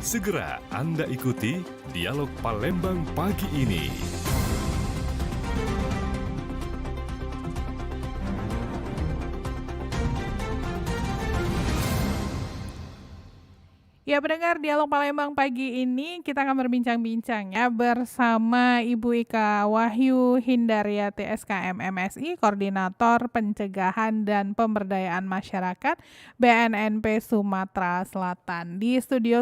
Segera Anda ikuti Dialog Palembang pagi ini. Ya, pendengar Dialog Palembang pagi ini kita akan berbincang-bincang ya bersama Ibu Ika Wahyu Hindaryati SKM MSI, Koordinator Pencegahan dan Pemberdayaan Masyarakat BNNP Sumatera Selatan. Di studio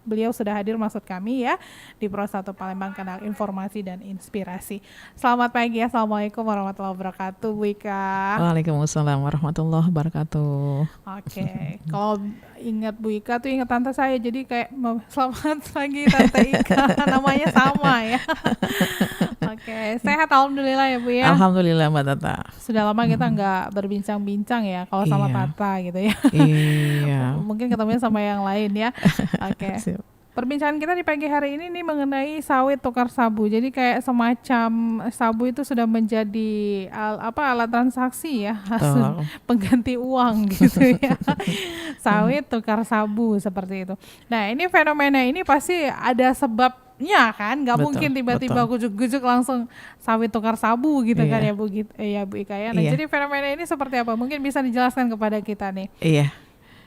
beliau sudah hadir maksud kami ya di Pro 1 Palembang, kanal informasi dan inspirasi. Selamat pagi, Assalamualaikum warahmatullahi wabarakatuh, Bu Ika. Waalaikumsalam warahmatullahi wabarakatuh. Oke, kalau ingat Bu Ika tuh ingat tante saya, jadi kayak selamat pagi Tante Ika, namanya sama ya. Oke, sehat alhamdulillah ya Bu ya. Alhamdulillah Mbak Tata. Sudah lama kita nggak berbincang-bincang ya kalau sama Tata gitu ya. Iya. Mungkin ketemunya sama yang lain ya. Oke. Perbincangan kita di pagi hari ini nih mengenai sawit tukar sabu. Jadi kayak semacam sabu itu sudah menjadi alat transaksi ya, hasil pengganti uang gitu ya. Sawit tukar sabu seperti itu. Nah, ini fenomena ini pasti ada sebabnya kan, nggak mungkin tiba-tiba gujuk-gujuk langsung sawit tukar sabu gitu kan ya Bu Ika ya. Nah, jadi fenomena ini seperti apa? Mungkin bisa dijelaskan kepada kita nih. Iya.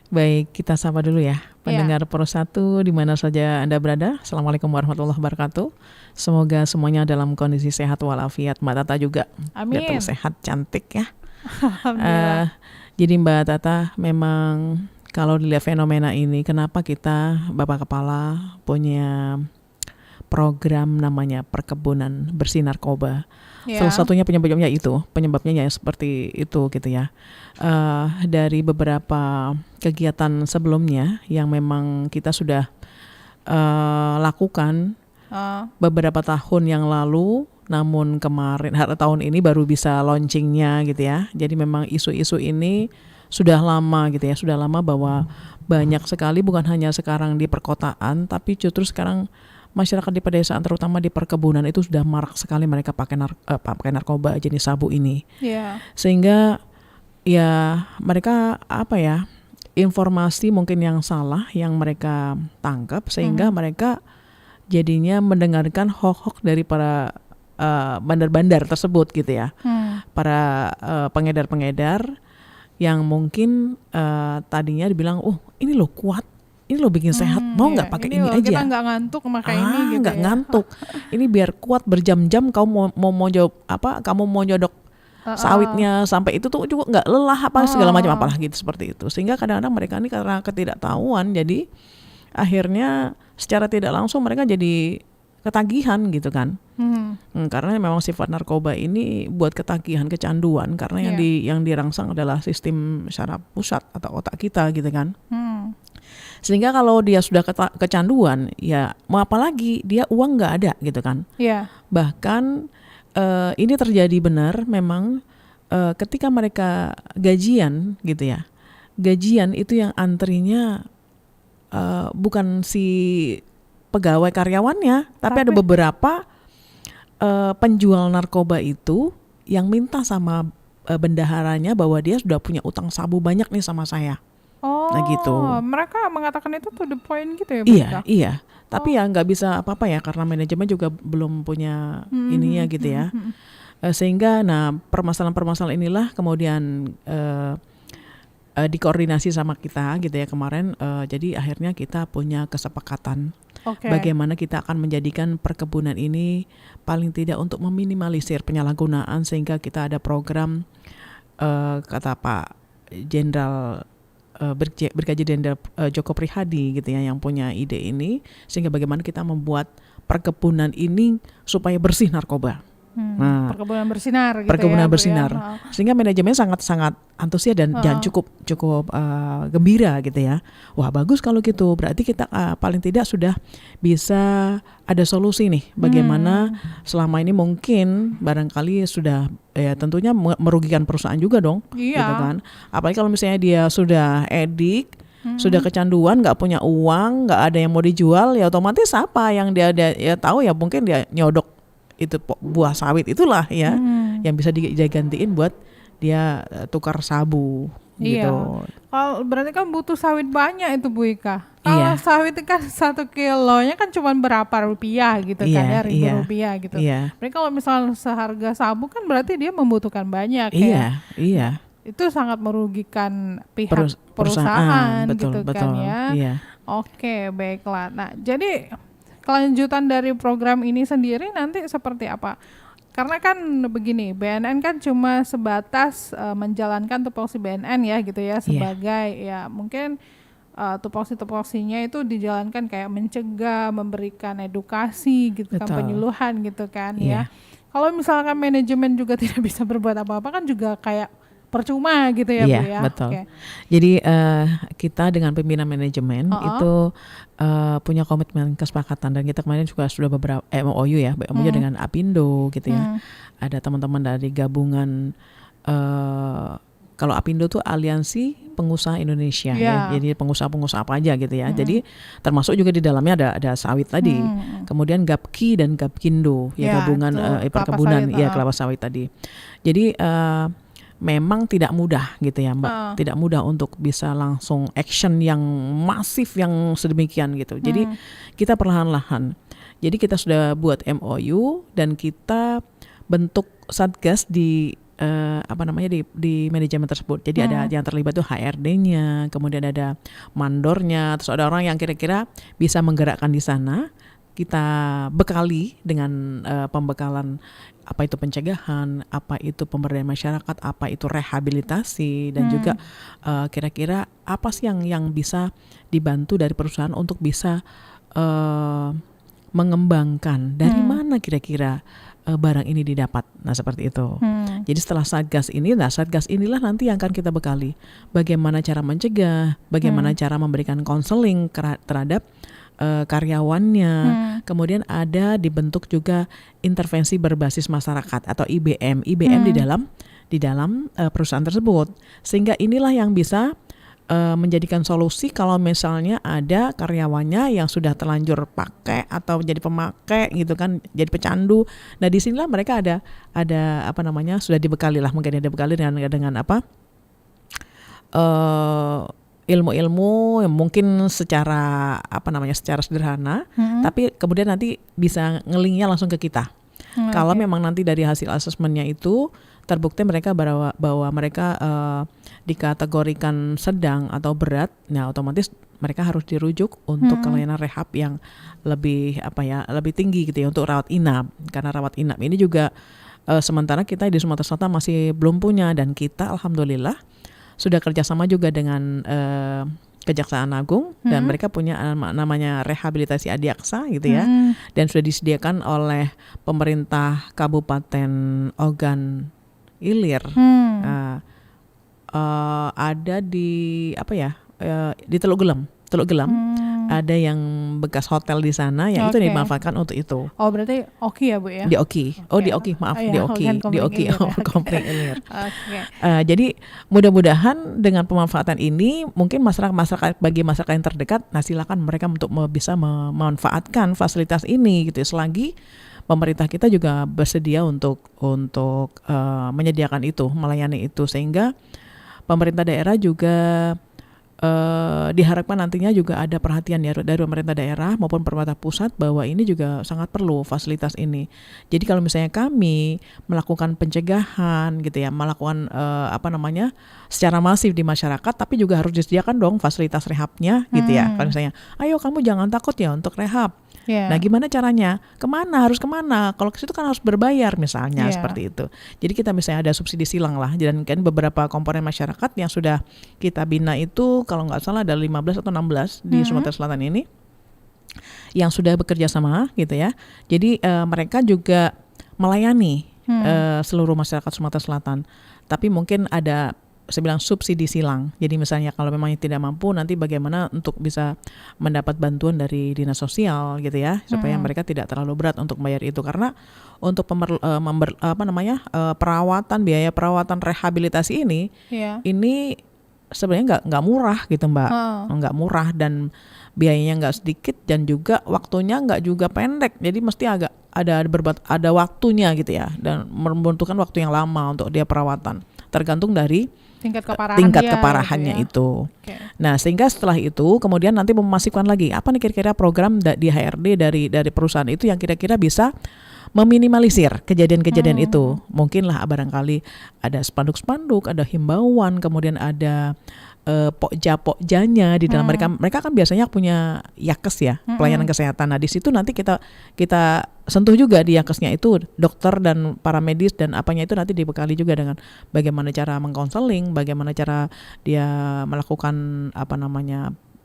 Baik, kita sapa dulu ya pendengar Pro 1 di mana saja Anda berada. Assalamualaikum warahmatullahi wabarakatuh. Semoga semuanya dalam kondisi sehat walafiat. Mbak Tata juga. Amin. Betul, sehat, cantik ya. Alhamdulillah. Jadi Mbak Tata, memang kalau dilihat fenomena ini, kenapa kita Bapak Kepala punya program namanya Perkebunan Bersih Narkoba. Salah satunya penyebabnya ya seperti itu gitu ya. Dari beberapa kegiatan sebelumnya yang memang kita sudah lakukan beberapa tahun yang lalu, namun kemarin tahun ini baru bisa launchingnya gitu ya. Jadi memang isu-isu ini sudah lama gitu ya, sudah lama bahwa banyak sekali, bukan hanya sekarang di perkotaan, tapi justru sekarang masyarakat di pedesaan terutama di perkebunan itu sudah marak sekali mereka pakai narkoba jenis sabu ini. Sehingga ya mereka informasi mungkin yang salah yang mereka tangkap sehingga mereka jadinya mendengarkan hoax dari para bandar-bandar tersebut gitu ya. Para pengedar-pengedar yang mungkin tadinya dibilang, oh ini loh kuat, ini lo bikin sehat, mau nggak pakai ini aja? Kita nggak ngantuk pakai ini gitu nggak ya. ngantuk. Ini biar kuat berjam-jam. Kamu mau jawab apa? Kamu mau nyodok sawitnya sampai itu tuh juga nggak lelah segala macam apalah gitu seperti itu. Sehingga kadang-kadang mereka ini karena ketidaktahuan, jadi akhirnya secara tidak langsung mereka jadi ketagihan gitu kan. Karena memang sifat narkoba ini buat ketagihan, kecanduan, karena yang dirangsang adalah sistem syaraf pusat atau otak kita gitu kan. Sehingga kalau dia sudah kecanduan, ya mau apa lagi, dia uang nggak ada gitu kan. Bahkan ini terjadi benar memang ketika mereka gajian gitu ya. Gajian itu yang antrinya bukan si pegawai karyawannya, tapi ada beberapa penjual narkoba itu yang minta sama bendaharanya bahwa dia sudah punya utang sabu banyak nih sama saya. Nah gitu. Mereka mengatakan itu to the point gitu ya? Iya. Tapi ya nggak bisa apa-apa ya karena manajemen juga belum punya ininya gitu ya. Sehingga permasalahan-permasalahan inilah kemudian dikoordinasi sama kita gitu ya kemarin. Jadi akhirnya kita punya kesepakatan bagaimana kita akan menjadikan perkebunan ini paling tidak untuk meminimalisir penyalahgunaan, sehingga kita ada program kata Pak Jenderal Brigadir Jenderal Joko Prihadi gitu ya yang punya ide ini, sehingga bagaimana kita membuat perkebunan ini supaya bersih narkoba. Perkebunan bersinar gitu perkebunan ya, bersinar. Sehingga manajemen sangat antusias dan cukup gembira gitu ya. Wah bagus kalau gitu, berarti kita paling tidak sudah bisa ada solusi nih bagaimana selama ini mungkin barangkali sudah ya tentunya merugikan perusahaan juga dong gitu kan. Apalagi kalau misalnya dia sudah edik, sudah kecanduan, nggak punya uang, nggak ada yang mau dijual, ya otomatis apa yang dia tahu ya mungkin dia nyodok itu buah sawit itulah ya yang bisa digantiin buat dia tukar sabu Iya. gitu. Kalau berarti kan butuh sawit banyak itu Bu Ika. Iya. Kalau sawit kan 1 kilonya kan cuma berapa rupiah gitu kan ya, Rp1.000 gitu. Iya. Berarti kalau misalnya seharga sabu kan berarti dia membutuhkan banyak Iya, ya. iya. Itu sangat merugikan pihak Perusahaan, perusahaan betul, gitu kan betul. ya. Iya. Oke, baiklah. Nah, jadi kelanjutan dari program ini sendiri nanti seperti apa? Karena kan begini, BNN kan cuma sebatas menjalankan tupoksi BNN ya gitu ya, sebagai ya mungkin tupoksi-tupoksinya itu dijalankan kayak mencegah, memberikan edukasi gitu kan, Betul. penyuluhan gitu kan Iya. ya. Kalau misalkan manajemen juga tidak bisa berbuat apa-apa kan juga kayak percuma gitu ya Iya, Bu ya. betul. Oke. Jadi kita dengan pembina manajemen itu punya komitmen kesepakatan, dan kita kemarin juga sudah beberapa MOU ya, MOU dengan Apindo gitu ya. Ada teman-teman dari gabungan kalau Apindo tuh Aliansi Pengusaha Indonesia ya. Jadi pengusaha-pengusaha apa aja gitu ya. Jadi termasuk juga di dalamnya ada sawit tadi. Kemudian Gapki dan Gapkindo ya, gabungan perkebunan ya, kelapa sawit tadi. Jadi memang tidak mudah gitu ya Mbak, tidak mudah untuk bisa langsung action yang masif yang sedemikian gitu. Jadi kita perlahan-lahan. Jadi kita sudah buat MOU dan kita bentuk satgas di di manajemen tersebut. Jadi ada yang terlibat tuh HRD-nya, kemudian ada mandornya, terus ada orang yang kira-kira bisa menggerakkan di sana. Kita bekali dengan pembekalan apa itu pencegahan, apa itu pemberdayaan masyarakat, apa itu rehabilitasi, dan juga kira-kira apa sih yang bisa dibantu dari perusahaan untuk bisa mengembangkan dari mana kira-kira barang ini didapat. Nah seperti itu. Jadi setelah satgas ini, satgas inilah nanti yang akan kita bekali. Bagaimana cara mencegah, bagaimana cara memberikan konseling terhadap karyawannya. Kemudian ada dibentuk juga intervensi berbasis masyarakat atau IBM di dalam perusahaan tersebut. Sehingga inilah yang bisa menjadikan solusi kalau misalnya ada karyawannya yang sudah terlanjur pakai atau jadi pemakai gitu kan, jadi pecandu. Nah disinilah mereka ada sudah dibekali lah, mungkin dibekali dengan apa ilmu-ilmu yang mungkin secara secara sederhana, tapi kemudian nanti bisa ngelingnya langsung ke kita. Kalau memang nanti dari hasil asesmennya itu terbukti mereka bahwa mereka dikategorikan sedang atau berat, nah otomatis mereka harus dirujuk untuk layanan rehab yang lebih lebih tinggi gitu ya, untuk rawat inap. Karena rawat inap ini juga sementara kita di Sumatera Selatan masih belum punya, dan kita alhamdulillah sudah kerjasama juga dengan Kejaksaan Agung, dan mereka punya namanya rehabilitasi adiaksa gitu ya, dan sudah disediakan oleh pemerintah Kabupaten Ogan Ilir. Ada di di Teluk Gelam. Ada yang bekas hotel di sana yang itu dimanfaatkan untuk itu. Oh berarti Oki ya Bu ya? Di Oki. Di Oki Komplek Ilir. Jadi mudah-mudahan dengan pemanfaatan ini mungkin bagi masyarakat yang terdekat, nah silakan mereka untuk bisa memanfaatkan fasilitas ini gitu. Selagi pemerintah kita juga bersedia untuk menyediakan itu, melayani itu, sehingga pemerintah daerah juga diharapkan nantinya juga ada perhatian ya dari pemerintah daerah maupun pemerintah pusat bahwa ini juga sangat perlu fasilitas ini. Jadi kalau misalnya kami melakukan pencegahan gitu ya, melakukan secara masif di masyarakat, tapi juga harus disediakan dong fasilitas rehabnya gitu ya. Kalau misalnya, ayo kamu jangan takut ya untuk rehab. Nah gimana caranya? Harus kemana? Kalau ke situ kan harus berbayar misalnya, seperti itu. Jadi kita misalnya ada subsidi silang lah, dan kan beberapa komponen masyarakat yang sudah kita bina itu kalau nggak salah ada 15 atau 16 di Sumatera Selatan ini yang sudah bekerja sama gitu ya. Jadi mereka juga melayani seluruh masyarakat Sumatera Selatan. Tapi mungkin ada saya bilang subsidi silang. Jadi misalnya kalau memang tidak mampu, nanti bagaimana untuk bisa mendapat bantuan dari dinas sosial gitu ya, supaya mereka tidak terlalu berat untuk bayar itu. Karena untuk perawatan, biaya perawatan rehabilitasi ini sebenarnya nggak murah gitu Mbak, nggak murah, dan biayanya nggak sedikit, dan juga waktunya nggak juga pendek. Jadi mesti ada waktunya gitu ya, dan membutuhkan waktu yang lama untuk dia perawatan. tergantung dari tingkat keparahannya gitu ya. itu. Nah, sehingga setelah itu kemudian nanti memastikan lagi apa nih kira-kira program di HRD dari perusahaan itu yang kira-kira bisa meminimalisir kejadian-kejadian itu. Mungkinlah barangkali ada spanduk-spanduk, ada himbauan, kemudian ada pokja-pokjanya di dalam mereka kan biasanya punya yakes ya, pelayanan kesehatan. Nah, di situ nanti kita sentuh juga di yakesnya itu dokter dan para medis dan apanya itu nanti dibekali juga dengan bagaimana cara mengkonseling, bagaimana cara dia melakukan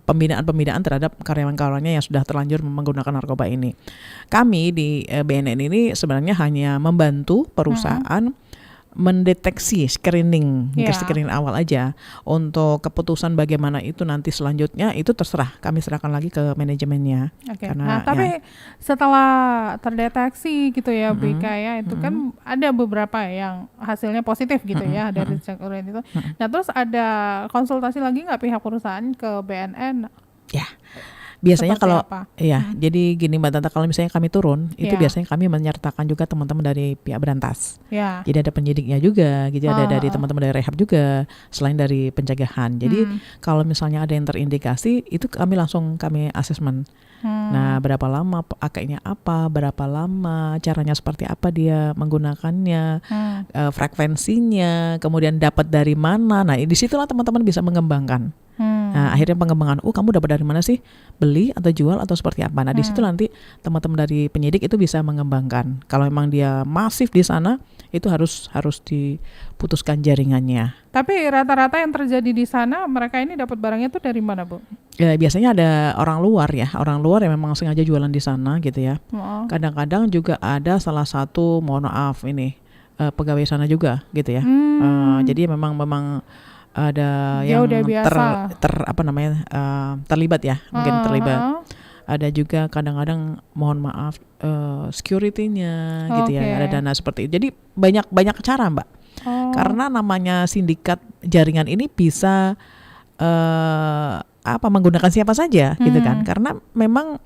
pembinaan terhadap karyawan-karyawannya yang sudah terlanjur menggunakan narkoba ini. Kami di BNN ini sebenarnya hanya membantu perusahaan mendeteksi screening awal aja. Untuk keputusan bagaimana itu nanti selanjutnya itu terserah, kami serahkan lagi ke manajemennya. Nah, tapi setelah terdeteksi gitu ya Bika ya, itu kan ada beberapa yang hasilnya positif gitu ya dari screening itu. Nah, terus ada konsultasi lagi nggak pihak perusahaan ke BNN? Ya. Biasanya jadi gini Mbak Tata, kalau misalnya kami turun, itu biasanya kami menyertakan juga teman-teman dari pihak berantas. Jadi ada penyidiknya juga, gitu ada dari teman-teman dari rehab juga, selain dari pencegahan. Jadi kalau misalnya ada yang terindikasi, itu kami asesmen. Nah, berapa lama pakainya apa, berapa lama, caranya seperti apa dia menggunakannya, frekuensinya, kemudian dapat dari mana. Nah, disitulah teman-teman bisa mengembangkan. Nah, akhirnya pengembangan, kamu dapat dari mana sih? Beli atau jual atau seperti apa? Nah, di situ nanti teman-teman dari penyidik itu bisa mengembangkan. Kalau memang dia masif di sana, itu harus diputuskan jaringannya. Tapi rata-rata yang terjadi di sana, mereka ini dapat barangnya tuh dari mana, Bu? Ya, biasanya ada orang luar yang memang sengaja jualan di sana gitu ya. Kadang-kadang juga ada salah satu, mohon maaf ini, pegawai sana juga gitu ya. Jadi memang ada yang terlibat ya, mungkin terlibat. Ada juga kadang-kadang mohon maaf security-nya gitu ya, ada dana seperti itu. Jadi banyak cara Mbak. Karena namanya sindikat jaringan ini bisa menggunakan siapa saja gitu kan. Karena memang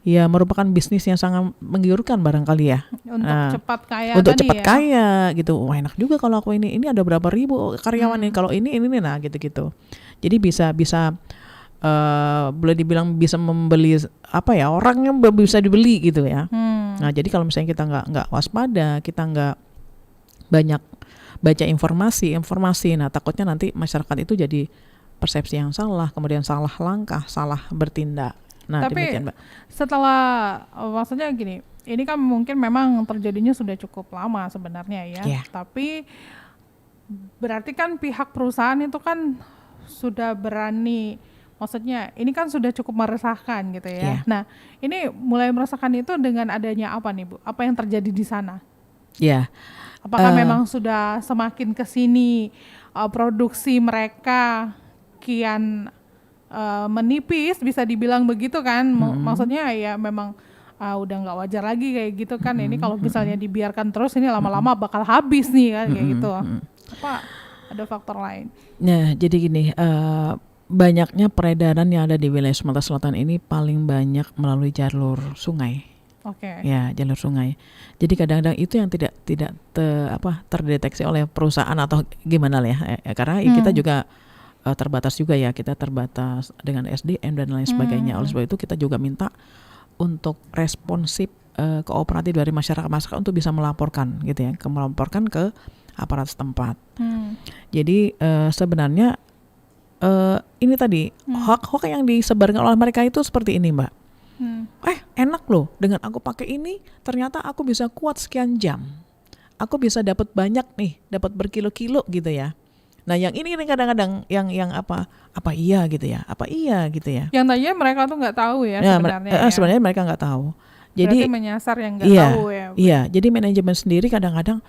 ya merupakan bisnis yang sangat menggiurkan barangkali ya. Untuk cepat kaya Untuk tadi cepat ya? kaya gitu. Wah, enak juga kalau aku ini ada berapa ribu karyawan ini, kalau ini nah gitu-gitu. Jadi bisa boleh dibilang bisa membeli orang yang bisa dibeli gitu ya. Nah, jadi kalau misalnya kita nggak waspada, kita nggak banyak baca informasi, nah takutnya nanti masyarakat itu jadi persepsi yang salah, kemudian salah langkah, salah bertindak. Nah, tapi demikian, Mbak. Setelah maksudnya gini, ini kan mungkin memang terjadinya sudah cukup lama sebenarnya ya. Tapi berarti kan pihak perusahaan itu kan sudah berani, maksudnya ini kan sudah cukup meresahkan gitu ya. Nah, ini mulai meresahkan itu dengan adanya apa nih, Bu? Apa yang terjadi di sana? Apakah memang sudah semakin kesini produksi mereka kian menipis, bisa dibilang begitu kan? Maksudnya ya memang udah nggak wajar lagi kayak gitu kan. Ini kalau misalnya dibiarkan terus, ini lama-lama bakal habis nih kan, kayak gitu. Apa ada faktor lain? Nah, jadi gini, banyaknya peredaran yang ada di wilayah Sumatera Selatan ini paling banyak melalui jalur sungai. Ya, jalur sungai. Jadi kadang-kadang itu yang tidak terdeteksi oleh perusahaan atau gimana lah ya. Karena kita juga terbatas juga ya, kita terbatas dengan SDM dan lain sebagainya. Oleh sebab itu kita juga minta untuk responsif, kooperatif dari masyarakat untuk bisa melaporkan gitu ya, melaporkan ke aparat setempat. Jadi sebenarnya ini tadi hoax yang disebarkan oleh mereka itu seperti ini Mbak. Enak loh, dengan aku pakai ini ternyata aku bisa kuat sekian jam, aku bisa dapat banyak nih, dapat berkilo-kilo gitu ya. Nah, yang ini kadang-kadang yang apa iya gitu ya, Yang tadinya mereka tuh nggak tahu ya sebenarnya. Sebenarnya mereka nggak tahu. Jadi menyasar yang nggak tahu ya. Iya, jadi manajemen sendiri kadang-kadang,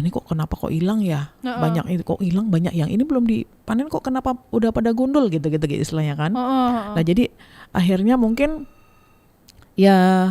ini kenapa kok hilang ya? Banyak itu kok hilang, banyak yang ini belum dipanen kok, kenapa udah pada gundul gitu istilahnya kan. Nah, jadi akhirnya mungkin ya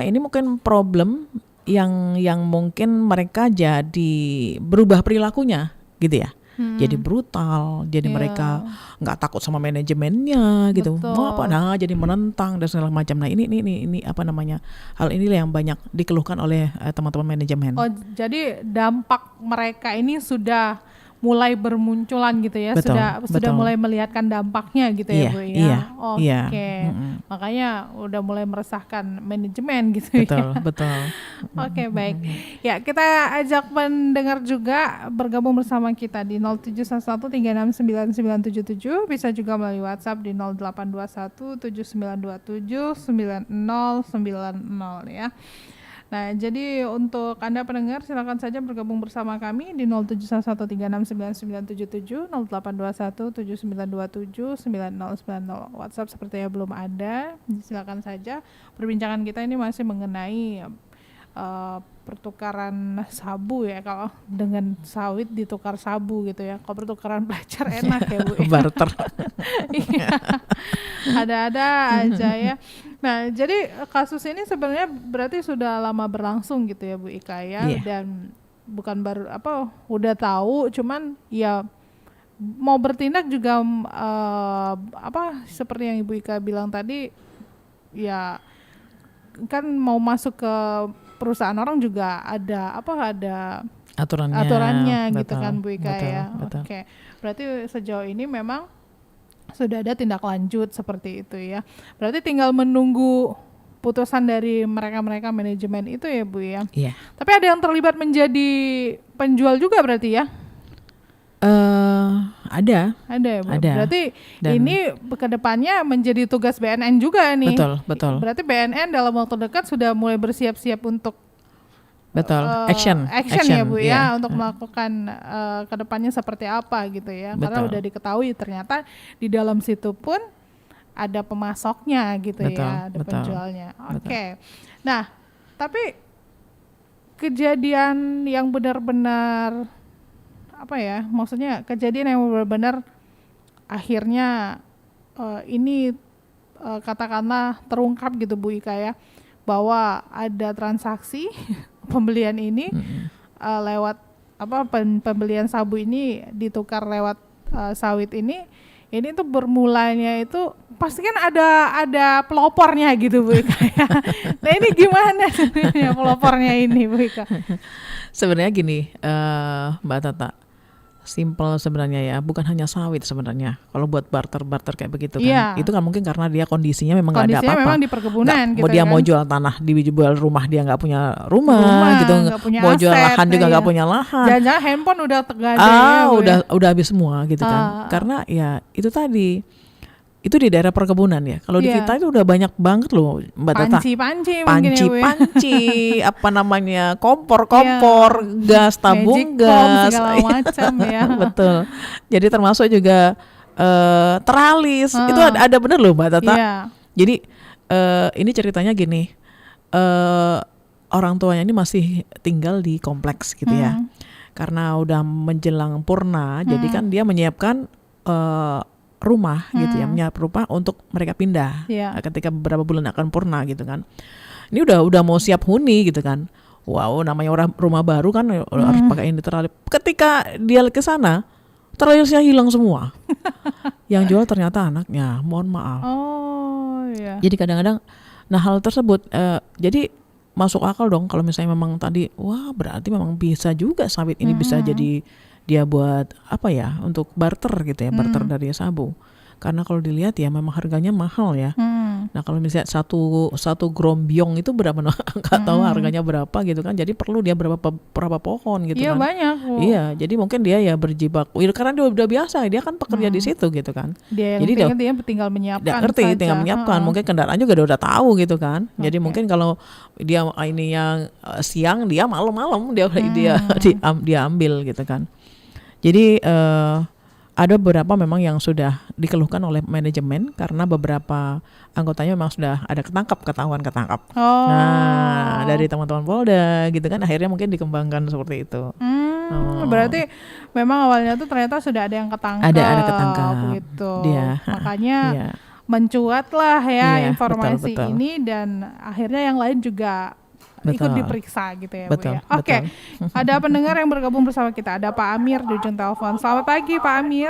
ini mungkin problem yang mungkin mereka jadi berubah perilakunya gitu ya. jadi brutal, jadi mereka nggak takut sama manajemennya gitu, Betul. mau apa, nah jadi menentang dan segala macam. Nah ini apa namanya, hal inilah yang banyak dikeluhkan oleh teman-teman manajemen. Oh, jadi dampak mereka ini sudah mulai bermunculan gitu ya, Betul, sudah betul. mulai melihatkan dampaknya gitu ya, Iya, Bu ya. iya, Oke. iya. Makanya udah mulai meresahkan manajemen gitu Betul, ya. betul. Oke, baik. Ya, kita ajak pendengar juga bergabung bersama kita di 0711369977, bisa juga melalui WhatsApp di 082179279090 ya. Nah, jadi untuk Anda pendengar silakan saja bergabung bersama kami di 0711369977, 082179279090. WhatsApp sepertinya belum ada. Silakan saja. Perbincangan kita ini masih mengenai pertukaran sabu ya, kalau dengan sawit ditukar sabu gitu ya. Kalau pertukaran pelajar enak ya, Bu. Barter. Iya. Ada-ada aja ya. Nah, jadi kasus ini sebenarnya berarti sudah lama berlangsung gitu ya, Bu Ika ya. Iya. Dan bukan baru udah tahu, cuman ya mau bertindak juga seperti yang Ibu Ika bilang tadi, ya kan mau masuk ke perusahaan orang juga ada aturannya gitu betul, kan, Bu Ika betul, ya. betul. Oke. Berarti sejauh ini memang sudah ada tindak lanjut seperti itu ya. Berarti tinggal menunggu putusan dari mereka manajemen itu ya, Bu ya. Iya. Tapi ada yang terlibat menjadi penjual juga berarti ya? Ada ya, Bu. Ada. Berarti Dan ini kedepannya menjadi tugas BNN juga nih. betul. Berarti BNN dalam waktu dekat sudah mulai bersiap-siap untuk Betul, action ya, Bu iya. ya, untuk melakukan kedepannya seperti apa gitu ya. Karena Betul. udah diketahui ternyata di dalam situ pun ada pemasoknya gitu ya, ada penjualnya. Oke. Nah, tapi kejadian yang benar-benar maksudnya kejadian yang benar-benar akhirnya ini katakanlah terungkap gitu, Bu Ika ya, bahwa ada transaksi pembelian ini lewat pembelian sabu ini ditukar lewat sawit ini tuh bermulanya itu pasti kan ada pelopornya gitu, Bu Ika ya. Nah, ini gimana sebenarnya pelopornya ini, Bu Ika? Sebenarnya gini, Mbak Tata, simple sebenarnya ya, bukan hanya sawit sebenarnya. Kalau buat barter kayak begitu kan, itu kan mungkin karena dia kondisinya memang nggak ada apa-apa. Memang di perkebunan gitu dia kan. mau jual tanah, dijual rumah dia nggak punya rumah gitu, mau jual lahan juga nggak punya lahan. Jangan-jangan handphone udah tegada udah habis semua gitu kan. Karena ya itu tadi, itu di daerah perkebunan ya. Kalau di kita itu udah banyak banget loh, Mbak Tata. Panci, apa namanya, kompor, gas, tabung gas, segala macam ya. Betul. Jadi termasuk juga teralis. Itu ada bener loh, Mbak Tata. Jadi ini ceritanya gini, orang tuanya ini masih tinggal di kompleks gitu ya. Karena udah menjelang purna, jadi kan dia menyiapkan rumah gitu ya, menyiapkan rumah untuk mereka pindah ketika beberapa bulan akan purna gitu kan. Ini udah mau siap huni gitu kan. Wow, namanya rumah baru kan harus pakai ini teralis. Ketika dia ke sana, teralisnya hilang semua. Yang jual ternyata anaknya, mohon maaf. Jadi kadang-kadang, nah hal tersebut jadi masuk akal dong kalau misalnya memang tadi, wah berarti memang bisa juga sawit ini bisa jadi dia buat untuk barter gitu ya, barter dari sabu. Karena kalau dilihat ya memang harganya mahal ya. Nah kalau misalnya satu grombyong itu berapa, nggak tahu harganya berapa gitu kan. Jadi perlu dia berapa pohon gitu kan. Iya banyak. Iya, jadi mungkin dia ya berjibaku. Karena dia udah biasa, dia kan pekerja di situ gitu kan. Jadi dia tinggal menyiapkan. Tinggal menyiapkan. Mungkin kendaraan juga udah tahu gitu kan. Jadi mungkin kalau dia ini yang siang, dia malam-malam dia ambil gitu kan. Jadi ada beberapa memang yang sudah dikeluhkan oleh manajemen karena beberapa anggotanya memang sudah ada ketahuan ketangkap. Nah, dari teman-teman Polda gitu kan, akhirnya mungkin dikembangkan seperti itu. Berarti memang awalnya tuh ternyata sudah ada yang ketangkap. Ada ketangkap gitu. Makanya mencuatlah ya informasi betul. ini, dan akhirnya yang lain juga ikut Betul. diperiksa gitu ya Bu Betul, ya. Oke, betul. ada pendengar yang bergabung bersama kita. Ada Pak Amir di ujung telepon. Selamat pagi Pak Amir.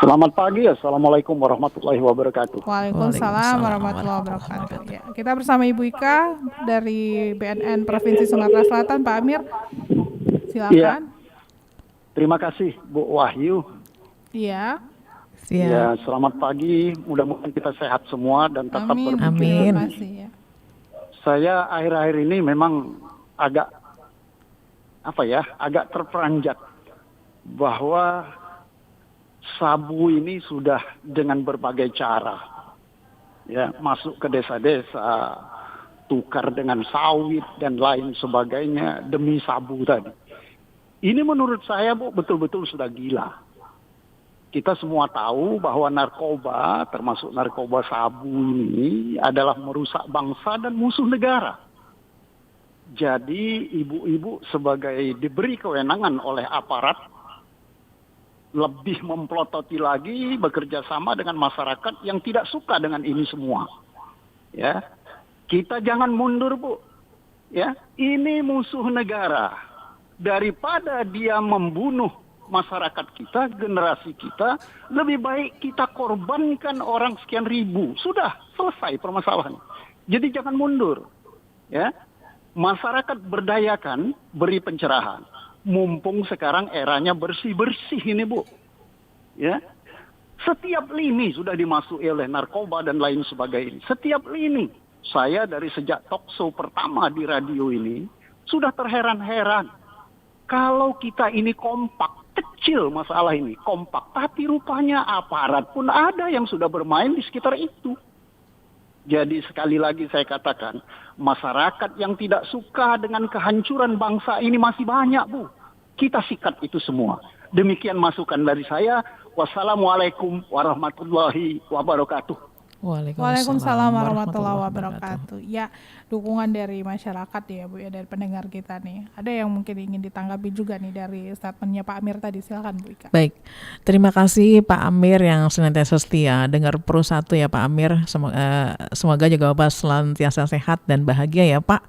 Selamat pagi, Assalamualaikum warahmatullahi wabarakatuh. Waalaikumsalam warahmatullahi wabarakatuh. Ya, kita bersama Ibu Ika dari BNN Provinsi Sumatera Selatan. Pak Amir, silakan. Terima kasih Bu Wahyu. Iya. Ya, selamat pagi. Mudah-mudahan kita sehat semua dan tetap Amin. berpikir. Amin. Terima kasih ya. Saya akhir-akhir ini memang agak agak terperanjat bahwa sabu ini sudah dengan berbagai cara ya masuk ke desa-desa, tukar dengan sawit dan lain sebagainya demi sabu tadi. Ini menurut saya Bu betul-betul sudah gila. Kita semua tahu bahwa narkoba, termasuk narkoba sabu ini adalah merusak bangsa dan musuh negara. Jadi ibu-ibu sebagai diberi kewenangan oleh aparat lebih memplototi lagi, bekerja sama dengan masyarakat yang tidak suka dengan ini semua. Ya, kita jangan mundur Bu. Ya, ini musuh negara. Daripada dia membunuh masyarakat kita, generasi kita, lebih baik kita korbankan orang sekian ribu. Sudah selesai permasalahan. Jadi jangan mundur. Ya, masyarakat berdayakan, beri pencerahan. Mumpung sekarang eranya bersih-bersih ini Bu. Ya. Setiap lini sudah dimasuki oleh narkoba dan lain sebagainya. Setiap lini. Saya dari sejak talk show pertama di radio ini sudah terheran-heran. Kalau kita ini kompak, kecil masalah ini, kompak. Tapi rupanya aparat pun ada yang sudah bermain di sekitar itu. Jadi sekali lagi saya katakan, masyarakat yang tidak suka dengan kehancuran bangsa ini masih banyak Bu. Kita sikat itu semua. Demikian masukan dari saya. Wassalamualaikum warahmatullahi wabarakatuh. Waalaikumsalam warahmatullahi wabarakatuh. Ya, dukungan dari masyarakat ya Bu ya, dari pendengar kita nih. Ada yang mungkin ingin ditanggapi juga nih dari statementnya Pak Amir tadi. Silakan Bu Ika. Baik, terima kasih Pak Amir yang senantiasa setia. Dengar pro satu ya Pak Amir. Semoga juga Bapak senantiasa sehat dan bahagia ya Pak.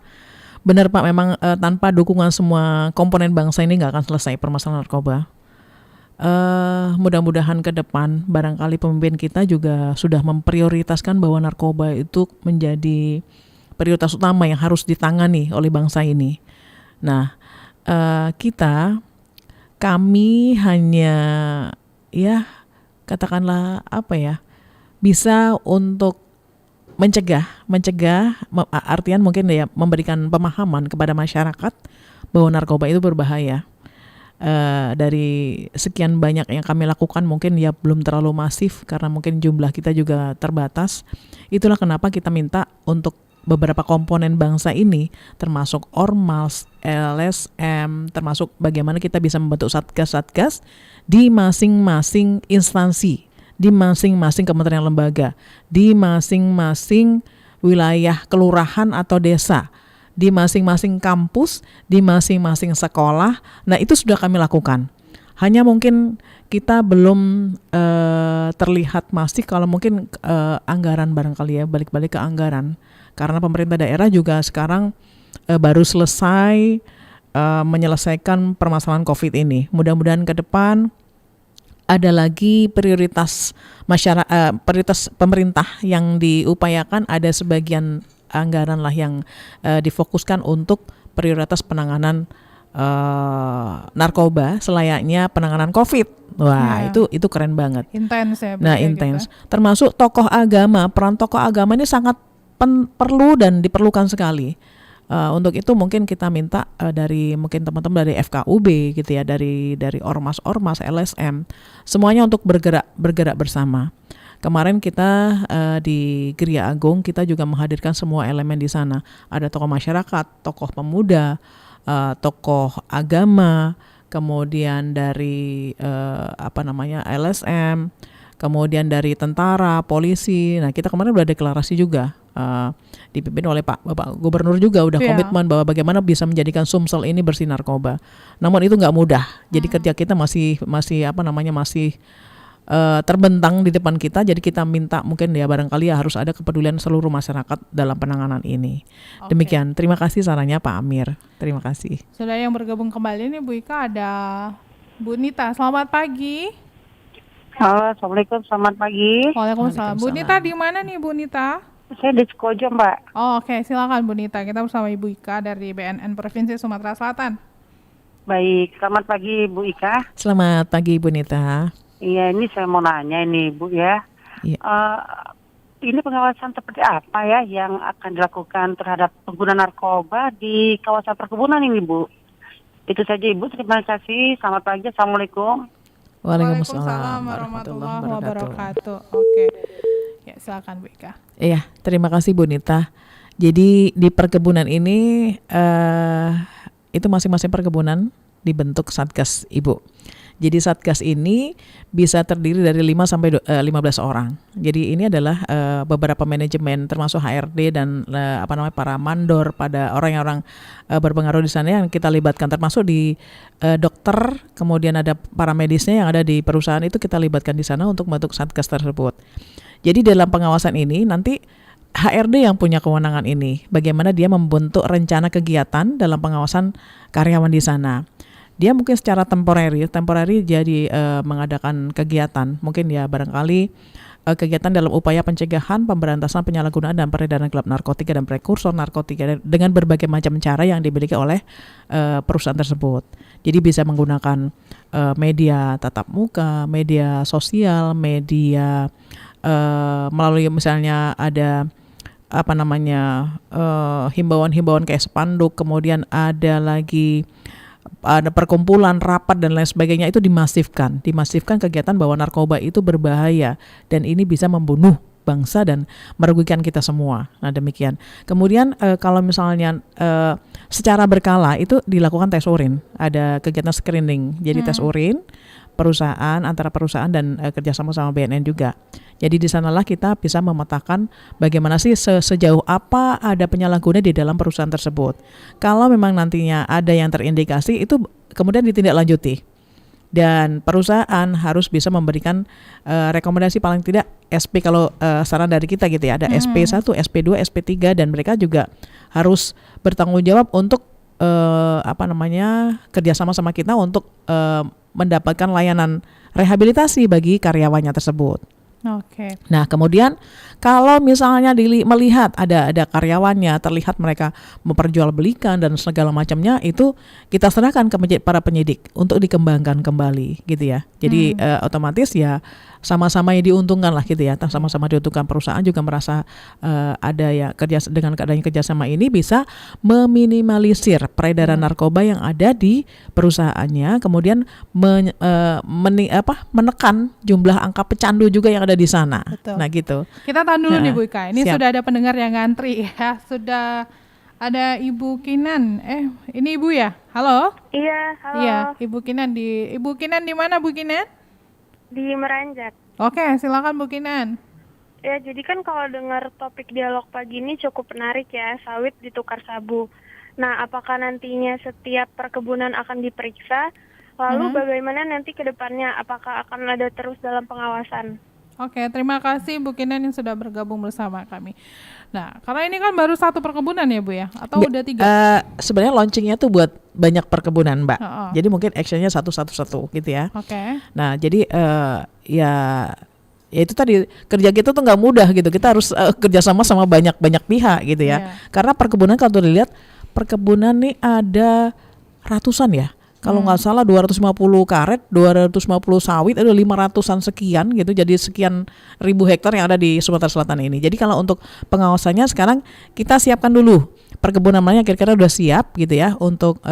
Benar Pak, memang tanpa dukungan semua komponen bangsa ini nggak akan selesai permasalahan narkoba. Mudah-mudahan ke depan barangkali pemimpin kita juga sudah memprioritaskan bahwa narkoba itu menjadi prioritas utama yang harus ditangani oleh bangsa ini. Nah, kami hanya ya katakanlah bisa untuk mencegah artian mungkin ya memberikan pemahaman kepada masyarakat bahwa narkoba itu berbahaya. Dari sekian banyak yang kami lakukan mungkin ya belum terlalu masif karena mungkin jumlah kita juga terbatas. Itulah kenapa kita minta untuk beberapa komponen bangsa ini termasuk Ormas, LSM, termasuk bagaimana kita bisa membentuk satgas-satgas di masing-masing instansi, di masing-masing kementerian lembaga, di masing-masing wilayah kelurahan atau desa, di masing-masing kampus, di masing-masing sekolah. Nah, itu sudah kami lakukan. Hanya mungkin kita belum terlihat masif kalau mungkin anggaran barangkali ya, balik-balik ke anggaran. Karena pemerintah daerah juga sekarang baru selesai menyelesaikan permasalahan COVID ini. Mudah-mudahan ke depan ada lagi prioritas prioritas pemerintah yang diupayakan, ada sebagian anggaran lah yang difokuskan untuk prioritas penanganan narkoba selayaknya penanganan COVID. Wah, itu keren banget. Intens ya. Nah, intens. Termasuk tokoh agama, peran tokoh agama ini sangat perlu dan diperlukan sekali. Untuk itu mungkin kita minta dari mungkin teman-teman dari FKUB gitu ya, dari ormas-ormas, LSM, semuanya untuk bergerak bersama. Kemarin kita di Geria Agung kita juga menghadirkan semua elemen di sana. Ada tokoh masyarakat, tokoh pemuda, tokoh agama, kemudian dari LSM, kemudian dari tentara, polisi. Nah, kita kemarin udah deklarasi juga. Dipimpin oleh Bapak Gubernur juga udah komitmen bahwa bagaimana bisa menjadikan Sumsel ini bersih narkoba. Namun itu nggak mudah. Jadi ketika kita masih terbentang di depan kita. Jadi kita minta mungkin ya barangkali ya harus ada kepedulian seluruh masyarakat dalam penanganan ini. Oke. Demikian. Terima kasih sarannya Pak Amir. Terima kasih. Sudah yang bergabung kembali nih Bu Ika, ada Bu Nita. Selamat pagi. Halo, Assalamualaikum, selamat pagi. Waalaikumsalam. Bu Nita di mana nih Bu Nita? Saya di Sukojo, Mbak. Oh, oke, silakan Bu Nita. Kita bersama Ibu Ika dari BNN Provinsi Sumatera Selatan. Baik, selamat pagi Bu Ika. Selamat pagi Bu Nita. Iya, ini saya mau nanya ini Bu ya. Iya. Ini pengawasan seperti apa ya yang akan dilakukan terhadap pengguna narkoba di kawasan perkebunan ini Bu? Itu saja Ibu, terima kasih. Selamat pagi, Assalamualaikum. Waalaikumsalam warahmatullahi wabarakatuh. Oke. Ya, silakan Bu Ika. Iya, terima kasih Bu Nita. Jadi di perkebunan ini itu masing-masing perkebunan dibentuk satgas Ibu. Jadi satgas ini bisa terdiri dari 5 sampai 15 orang. Jadi ini adalah beberapa manajemen termasuk HRD dan para mandor pada orang-orang berpengaruh di sana yang kita libatkan, termasuk di dokter, kemudian ada para medisnya yang ada di perusahaan itu kita libatkan di sana untuk membentuk satgas tersebut. Jadi dalam pengawasan ini nanti HRD yang punya kewenangan ini, bagaimana dia membentuk rencana kegiatan dalam pengawasan karyawan di sana. Dia mungkin secara temporary jadi mengadakan kegiatan, mungkin ya barangkali kegiatan dalam upaya pencegahan, pemberantasan penyalahgunaan dan peredaran gelap narkotika dan prekursor narkotika dengan berbagai macam cara yang dimiliki oleh perusahaan tersebut. Jadi bisa menggunakan media tatap muka, media sosial, media melalui misalnya ada himbauan-himbauan kayak spanduk, kemudian ada lagi ada perkumpulan, rapat dan lain sebagainya, itu dimasifkan kegiatan bahwa narkoba itu berbahaya dan ini bisa membunuh bangsa dan merugikan kita semua. Nah demikian. Kemudian kalau misalnya secara berkala itu dilakukan tes urin, ada kegiatan screening, jadi tes urin perusahaan, antara perusahaan dan kerjasama sama BNN juga. Jadi di sanalah kita bisa memetakan bagaimana sih sejauh apa ada penyalahguna di dalam perusahaan tersebut. Kalau memang nantinya ada yang terindikasi, itu kemudian ditindaklanjuti. Dan perusahaan harus bisa memberikan rekomendasi paling tidak SP kalau saran dari kita gitu ya. Ada SP1, SP2, SP3 dan mereka juga harus bertanggung jawab untuk kerjasama sama kita untuk mendapatkan layanan rehabilitasi bagi karyawannya tersebut. Oke. Nah kemudian kalau misalnya melihat ada karyawannya terlihat mereka memperjualbelikan dan segala macamnya, itu kita serahkan ke para penyidik untuk dikembangkan kembali gitu ya. Jadi otomatis ya sama-sama yang diuntungkan lah gitu ya, sama-sama diuntungkan. Perusahaan juga merasa ada ya dengan adanya kerjasama ini bisa meminimalisir peredaran narkoba yang ada di perusahaannya, kemudian menekan jumlah angka pecandu juga yang ada di sana. Betul. Nah gitu. Kita tahan dulu nih Bu Ika. Ini Siap. sudah ada pendengar yang ngantri ya. Sudah ada Ibu Kinan. Ini Ibu ya? Halo? Iya, halo. Iya, Ibu Kinan di mana Bu Kinan? Di Meranjat. Oke, silakan Bu Kinan. Ya, jadi kan kalau dengar topik dialog pagi ini cukup menarik ya, sawit ditukar sabu. Nah, apakah nantinya setiap perkebunan akan diperiksa? Lalu bagaimana nanti ke depannya? Apakah akan ada terus dalam pengawasan? Oke, terima kasih Bu Kinan yang sudah bergabung bersama kami. Nah, karena ini kan baru satu perkebunan ya Bu ya? Atau udah 3? Sebenarnya launchingnya tuh buat banyak perkebunan Mbak. Oh. Jadi mungkin actionnya satu gitu ya. Oke. Nah jadi ya itu tadi, kerja kita tuh nggak mudah gitu. Kita harus kerjasama sama banyak pihak gitu ya. Yeah. Karena perkebunan kalau dilihat, perkebunan nih ada ratusan ya. Kalau nggak salah 250 karet, 250 sawit, ada 500-an sekian gitu. Jadi sekian ribu hektar yang ada di Sumatera Selatan ini. Jadi kalau untuk pengawasannya sekarang kita siapkan dulu perkebunan mana yang kira-kira udah siap gitu ya untuk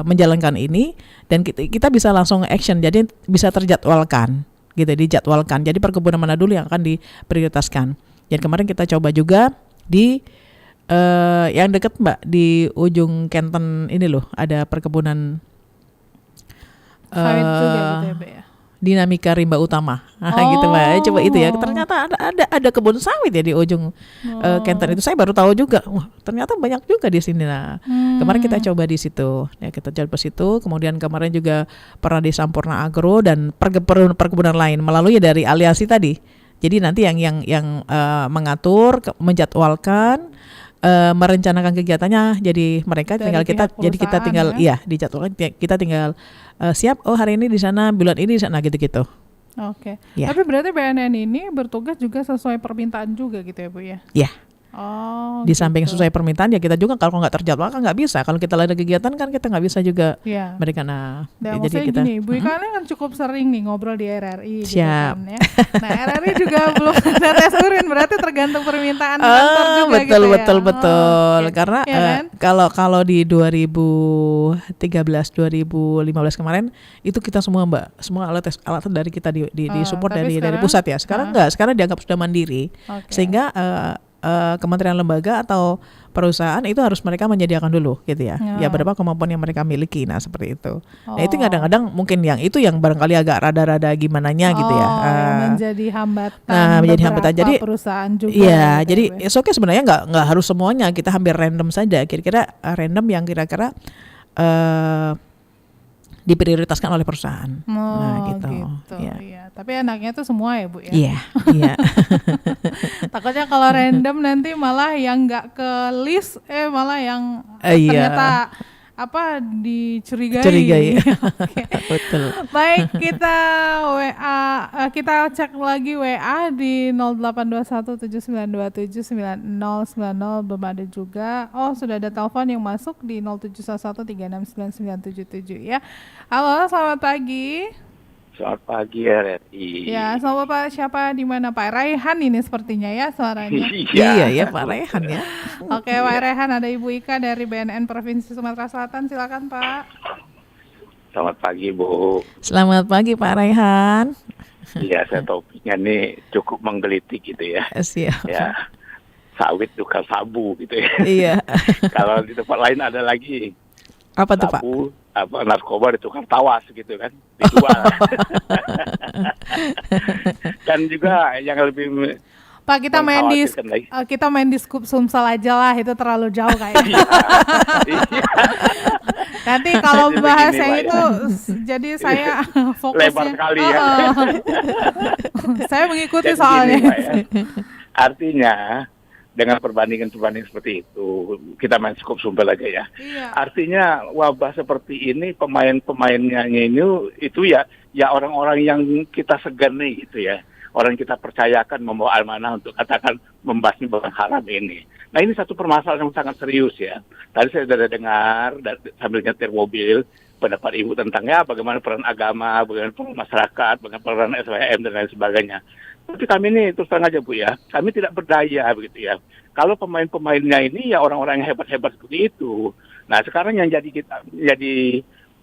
menjalankan ini, dan kita bisa langsung action. Jadi bisa terjadwalkan gitu, dijadwalkan. Jadi perkebunan mana dulu yang akan diprioritaskan. Dan kemarin kita coba juga di yang dekat Mbak, di ujung Kenten ini loh, ada perkebunan Sawit juga gitu ya Bu ya? dinamika rimba utama. Gitu Mbak. Coba itu ya. Ternyata ada kebun sawit ya di ujung Kenten itu. Saya baru tahu juga. Wah, ternyata banyak juga di sini. Nah, kemarin kita coba di situ. Ya, kita coba situ. Kemudian kemarin juga pernah di Sampurna Agro dan perkebunan lain melalui dari aliansi tadi. Jadi nanti yang mengatur, menjadwalkan, merencanakan kegiatannya. Jadi mereka Dari tinggal kita, pihak jadi kita tinggal perusahaan, dijadwalkan, kita tinggal siap. Oh, hari ini di sana, bulan ini di sana, gitu-gitu. Oke. Ya. Tapi berarti BNN ini bertugas juga sesuai permintaan juga gitu ya Bu ya? Ya. Oh. Di samping gitu. sesuai permintaan ya kita juga kalau nggak terjadwal kan nggak bisa. Kalau kita ada kegiatan kan kita nggak bisa juga Iya. berikan. Nah, Dan jadi maksudnya kita gini, Bu Ika kan cukup sering nih ngobrol di RRI gitu Siap. kan ya. Nah RRI juga belum ada tes urin, berarti tergantung permintaan kantor juga betul, gitu ya. betul. Oke. Karena Iya kan? kalau di 2013 2015 kemarin itu kita semua Mbak, semua alat dari kita di support tapi dari sekarang, pusat ya. Sekarang enggak, sekarang dianggap sudah mandiri. Oke. Sehingga kementerian lembaga atau perusahaan itu harus mereka menyediakan dulu gitu ya. Ya berapa kemampuan yang mereka miliki. Nah, seperti itu. Nah, itu kadang-kadang mungkin yang barangkali agak rada-rada gimananya gitu ya. Yang menjadi hambatan. Nah, menjadi hambatan. Jadi perusahaan juga. iya, gitu jadi ya, Bu. it's okay sebenarnya nggak harus semuanya, kita hampir random saja. Kira-kira random yang kira-kira diprioritaskan oleh perusahaan. Nah, gitu. Ya. Iya. Tapi enaknya tuh semua ya Bu ya. Iya, iya. Takutnya kalau random nanti malah yang nggak ke list, malah yang Iya. ternyata dicurigai. Oke. Betul. Baik, kita kita cek lagi WA di 082179279090 belum ada juga. Oh, sudah ada telepon yang masuk di 0711369977 ya. Halo, selamat pagi. Selamat pagi RRI. Ya, sama Bapak siapa di mana Pak Raihan ini sepertinya ya suaranya. Iya, Pak Rehan ya. Oke, Pak Raihan, ada Ibu Ika dari BNN Provinsi Sumatera Selatan. Silakan Pak. Selamat pagi Bu. Selamat pagi Pak Raihan. Iya, saya topiknya nih cukup menggelitik gitu ya. Siap. Ya, sawit tukar sabu gitu ya. Iya. Kalau di tempat lain ada lagi. Apa tuh Pak? Sabu, narkoba ditukar tawas gitu kan, dijual. Dan juga yang lebih Pak, kita main di mengkhawatirkan lagi. Skup Sumsel aja lah, itu terlalu jauh kayaknya. Iya. Nanti kalau Jadi bahas begini, yang Pak, itu jadi saya fokusnya. lebar sekali ya. Saya mengikuti Jadi soalnya. gini, Pak, ya. Artinya dengan perbandingan seperti itu, kita main skup Sumpel aja ya. Iya. Artinya wabah seperti ini, pemain-pemainnya ini itu ya orang-orang yang kita segani gitu ya. Orang yang kita percayakan membawa amanah untuk katakan membasmi barang haram ini. Nah, ini satu permasalahan yang sangat serius ya. Tadi saya sudah dengar sambil nyetir mobil pendapat Ibu tentangnya bagaimana peran agama, bagaimana peran masyarakat, bagaimana peran SWM dan lain sebagainya. Tapi kami ini terus terang aja Bu ya, kami tidak berdaya begitu ya. Kalau pemain-pemainnya ini ya orang-orang yang hebat-hebat seperti itu. Nah, sekarang yang jadi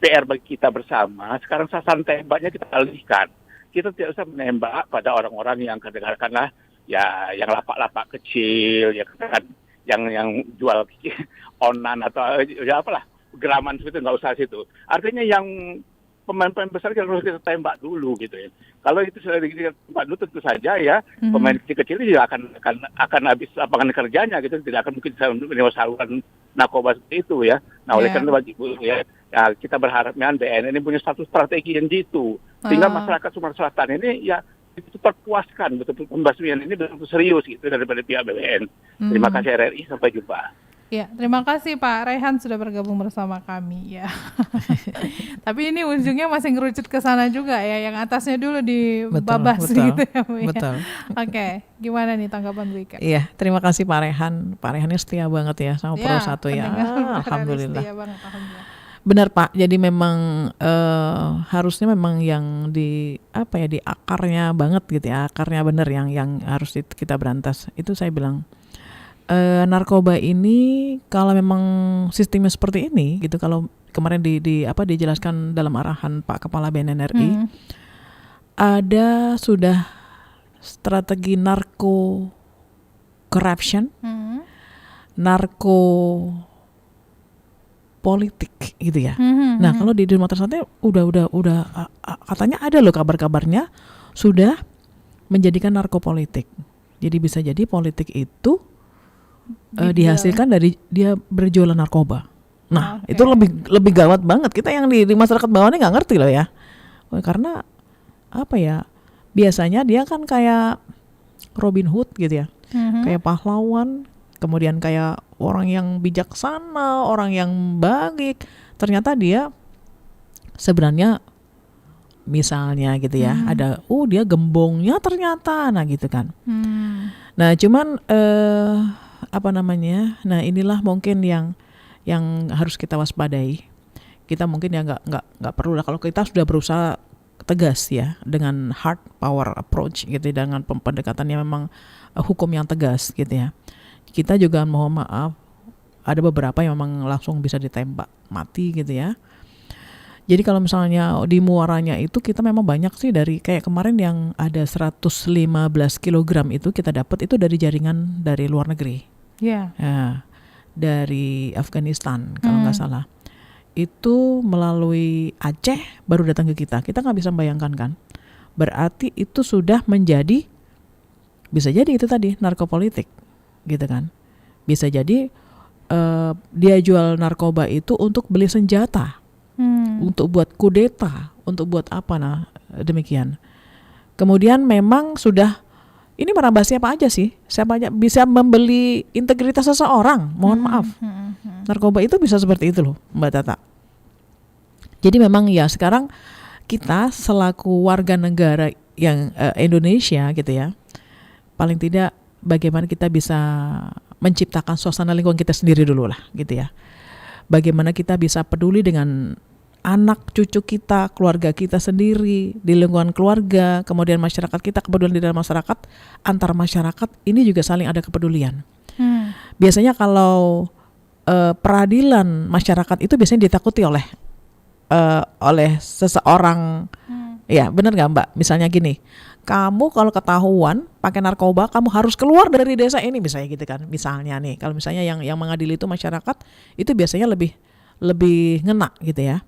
PR bagi kita bersama, sekarang sasaran tembaknya kita alihkan. Kita tidak usah menembak pada orang-orang yang katakanlah ya yang lapak-lapak kecil, ya katakan yang jual onan atau ya apalah geraman seperti itu, nggak usah situ. Artinya yang pemain-pemain besar harus kita tembak dulu gitu ya. Kalau itu sudah ditembak dulu tentu saja ya pemain kecil-kecil juga akan habis lapangan kerjanya gitu, tidak akan mungkin bisa menerima saluran narkoba seperti itu ya. Nah oleh karena bagi ya kita berharapnya BNN ini punya satu strategi yang jitu sehingga masyarakat Sumatera Selatan ini ya itu terpuaskan betul-betul pembasmian ini betul-betul serius gitu daripada pihak BNN. Terima kasih RRI, sampai jumpa. Ya, terima kasih Pak Raihan sudah bergabung bersama kami ya. Tapi ini ujungnya masih ngerucut ke sana juga ya, yang atasnya dulu dibabas gitu ya Bu ya. Betul. Oke, gimana nih tanggapan Bu Ika? Iya, terima kasih Pak Rehan. Pak Rehan ini setia banget ya sama Pro 1 ya. Alhamdulillah. Alhamdulillah. Benar Pak, jadi memang harusnya memang yang di akarnya banget gitu ya, akarnya benar yang harus kita berantas. Itu saya bilang narkoba ini kalau memang sistemnya seperti ini gitu, kalau kemarin dijelaskan dalam arahan Pak Kepala BNN RI, ada sudah strategi narko corruption, narko politik gitu ya. Nah, kalau di Sumatera Selatan udah katanya ada loh kabar-kabarnya sudah menjadikan narkopolitik. Jadi bisa jadi politik itu dihasilkan dari dia berjualan narkoba. Nah, itu lebih gawat banget. Kita yang di masyarakat bawah ini nggak ngerti loh ya. Karena apa ya? Biasanya dia kan kayak Robin Hood gitu ya. Kayak pahlawan, kemudian kayak orang yang bijaksana, orang yang baik. Ternyata dia sebenarnya misalnya gitu ya, ada dia gembongnya ternyata, nah gitu kan. Nah, cuman apa namanya? Nah, inilah mungkin yang harus kita waspadai. Kita mungkin ya nggak perlu lah kalau kita sudah berusaha tegas ya dengan hard power approach gitu, dengan pendekatan yang memang hukum yang tegas gitu ya. Kita juga mohon maaf ada beberapa yang memang langsung bisa ditembak mati gitu ya. Jadi kalau misalnya di muaranya itu kita memang banyak sih, dari kayak kemarin yang ada 115 kg itu kita dapat itu dari jaringan dari luar negeri. Iya. Ya, dari Afghanistan kalau nggak salah. Itu melalui Aceh baru datang ke kita. Kita nggak bisa membayangkan kan. Berarti itu sudah menjadi, bisa jadi itu tadi narkopolitik gitu kan. Bisa jadi dia jual narkoba itu untuk beli senjata. Untuk buat kudeta, untuk buat apa, nah demikian. Kemudian memang sudah, ini merambah siapa aja sih, siapa aja bisa membeli integritas seseorang, mohon maaf. Narkoba itu bisa seperti itu loh Mbak Tata. Jadi memang ya sekarang kita selaku warga negara yang Indonesia gitu ya, paling tidak bagaimana kita bisa menciptakan suasana lingkungan kita sendiri dulu lah gitu ya. Bagaimana kita bisa peduli dengan anak cucu kita, keluarga kita sendiri, di lingkungan keluarga, kemudian masyarakat kita, kepedulian di dalam masyarakat, antar masyarakat ini juga saling ada kepedulian. Biasanya kalau peradilan masyarakat itu biasanya ditakuti oleh seseorang. Ya benar nggak Mbak? Misalnya gini, kamu kalau ketahuan pakai narkoba, kamu harus keluar dari desa ini, misalnya gitu kan. Misalnya nih, kalau misalnya yang mengadili itu masyarakat, itu biasanya lebih ngena gitu ya.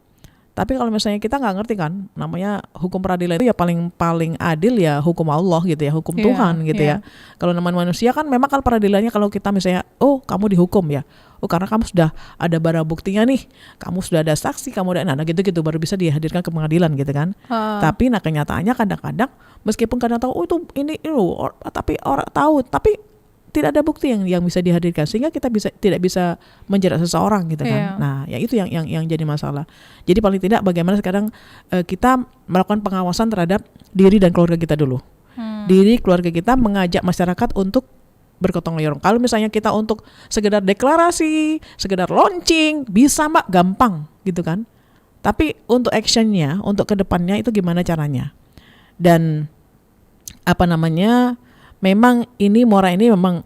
Tapi kalau misalnya kita nggak ngerti kan, namanya hukum peradilan itu ya paling adil ya hukum Allah gitu ya, hukum Tuhan gitu ya. Kalau namanya manusia kan memang kalau peradilannya, kalau kita misalnya, kamu dihukum ya, karena kamu sudah ada barang buktinya nih, kamu sudah ada saksi, kamu udah, nah gitu baru bisa dihadirkan ke pengadilan gitu kan. Tapi kenyataannya kadang-kadang meskipun kadang tahu tapi orang tahu, tapi tidak ada bukti yang bisa dihadirkan, sehingga kita tidak bisa menjerat seseorang gitu kan. Nah, ya itu yang jadi masalah. Jadi paling tidak bagaimana sekarang kita melakukan pengawasan terhadap diri dan keluarga kita dulu. Diri keluarga kita mengajak masyarakat untuk bergotong royong. Kalau misalnya kita untuk sekedar deklarasi, sekedar launching, bisa Mbak, gampang gitu kan. Tapi untuk actionnya, untuk kedepannya itu gimana caranya? Dan apa namanya? Memang ini Mora ini memang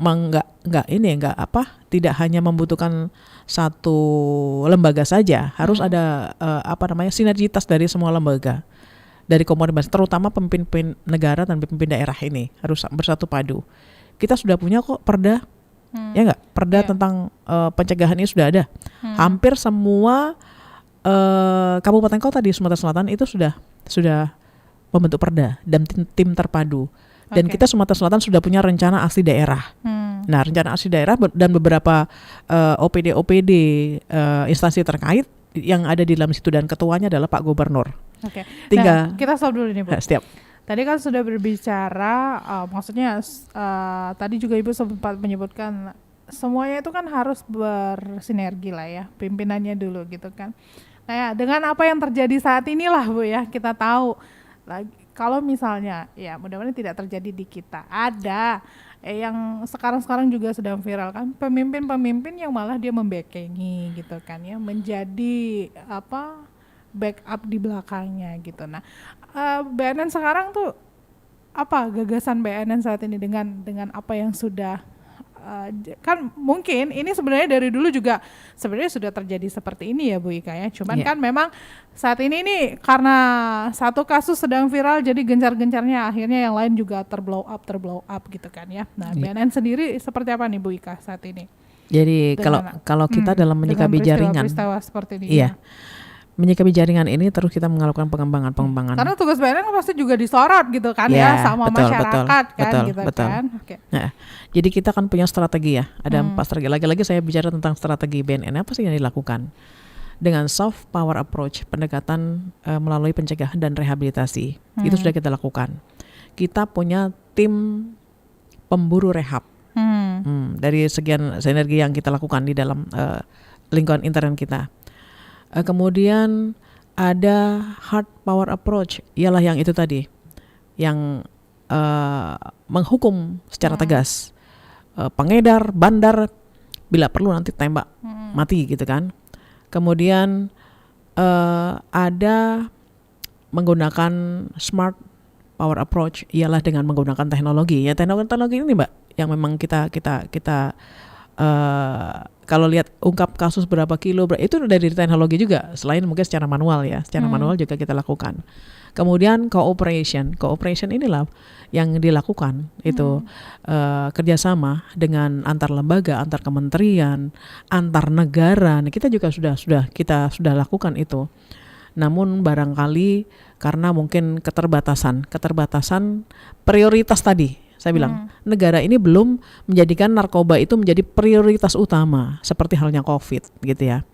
tidak hanya membutuhkan satu lembaga saja, harus ada sinergitas dari semua lembaga, dari komunitas, terutama pemimpin negara dan pemimpin daerah ini harus bersatu padu. Kita sudah punya kok perda, ya nggak? Perda tentang pencegahan ini sudah ada. Hampir semua kabupaten kota di Sumatera Selatan itu sudah membentuk perda dan tim terpadu. Dan kita Sumatera Selatan sudah punya rencana asli daerah. Nah, rencana asli daerah dan beberapa OPD instansi terkait yang ada di dalam situ, dan ketuanya adalah Pak Gubernur. Tinggal kita stop dulu nih Bu. Setiap. Tadi kan sudah berbicara, maksudnya tadi juga Ibu sempat menyebutkan semuanya itu kan harus bersinergi lah ya, pimpinannya dulu gitu kan. Nah ya, dengan apa yang terjadi saat inilah Bu ya, kita tahu lagi. Kalau misalnya, ya mudah-mudahan tidak terjadi di kita, ada yang sekarang juga sedang viral kan, pemimpin-pemimpin yang malah dia membekengi gitu kan ya, menjadi backup di belakangnya gitu. Nah, BNN sekarang tuh apa gagasan BNN saat ini dengan apa yang sudah kan mungkin ini sebenarnya dari dulu juga sebenarnya sudah terjadi seperti ini ya Bu Ika ya. Cuman kan memang saat ini karena satu kasus sedang viral, jadi gencar-gencarnya akhirnya yang lain juga terblow up gitu kan ya. Nah, BNN sendiri seperti apa nih Bu Ika saat ini? Jadi kalau kita dalam menyikapi jaringan, peristiwa seperti ini. iya, menyikapi jaringan ini terus kita melakukan pengembangan. Karena tugas BNN pasti juga disorot gitu kan ya sama masyarakat gitu kan. Okay. Nah, jadi kita kan punya strategi ya. Ada 4 strategi. Lagi-lagi saya bicara tentang strategi BNN. Apa sih yang dilakukan? Dengan soft power approach, pendekatan melalui pencegahan dan rehabilitasi. Itu sudah kita lakukan. Kita punya tim pemburu rehab. Dari sekian sinergi yang kita lakukan di dalam lingkungan intern kita. Kemudian ada hard power approach, ialah yang itu tadi, yang menghukum secara tegas, pengedar, bandar, bila perlu nanti tembak mati gitu kan. Kemudian ada menggunakan smart power approach, ialah dengan menggunakan teknologi. Ya teknologi ini Mbak, yang memang kita kalau lihat ungkap kasus berapa kilo, itu dari teknologi juga, selain mungkin secara manual ya, secara manual juga kita lakukan. Kemudian cooperation inilah yang dilakukan itu kerjasama dengan antar lembaga, antar kementerian, antar negara. Nah, kita juga sudah lakukan itu. Namun barangkali karena mungkin keterbatasan prioritas tadi. Saya bilang, negara ini belum menjadikan narkoba itu menjadi prioritas utama, seperti halnya COVID gitu ya.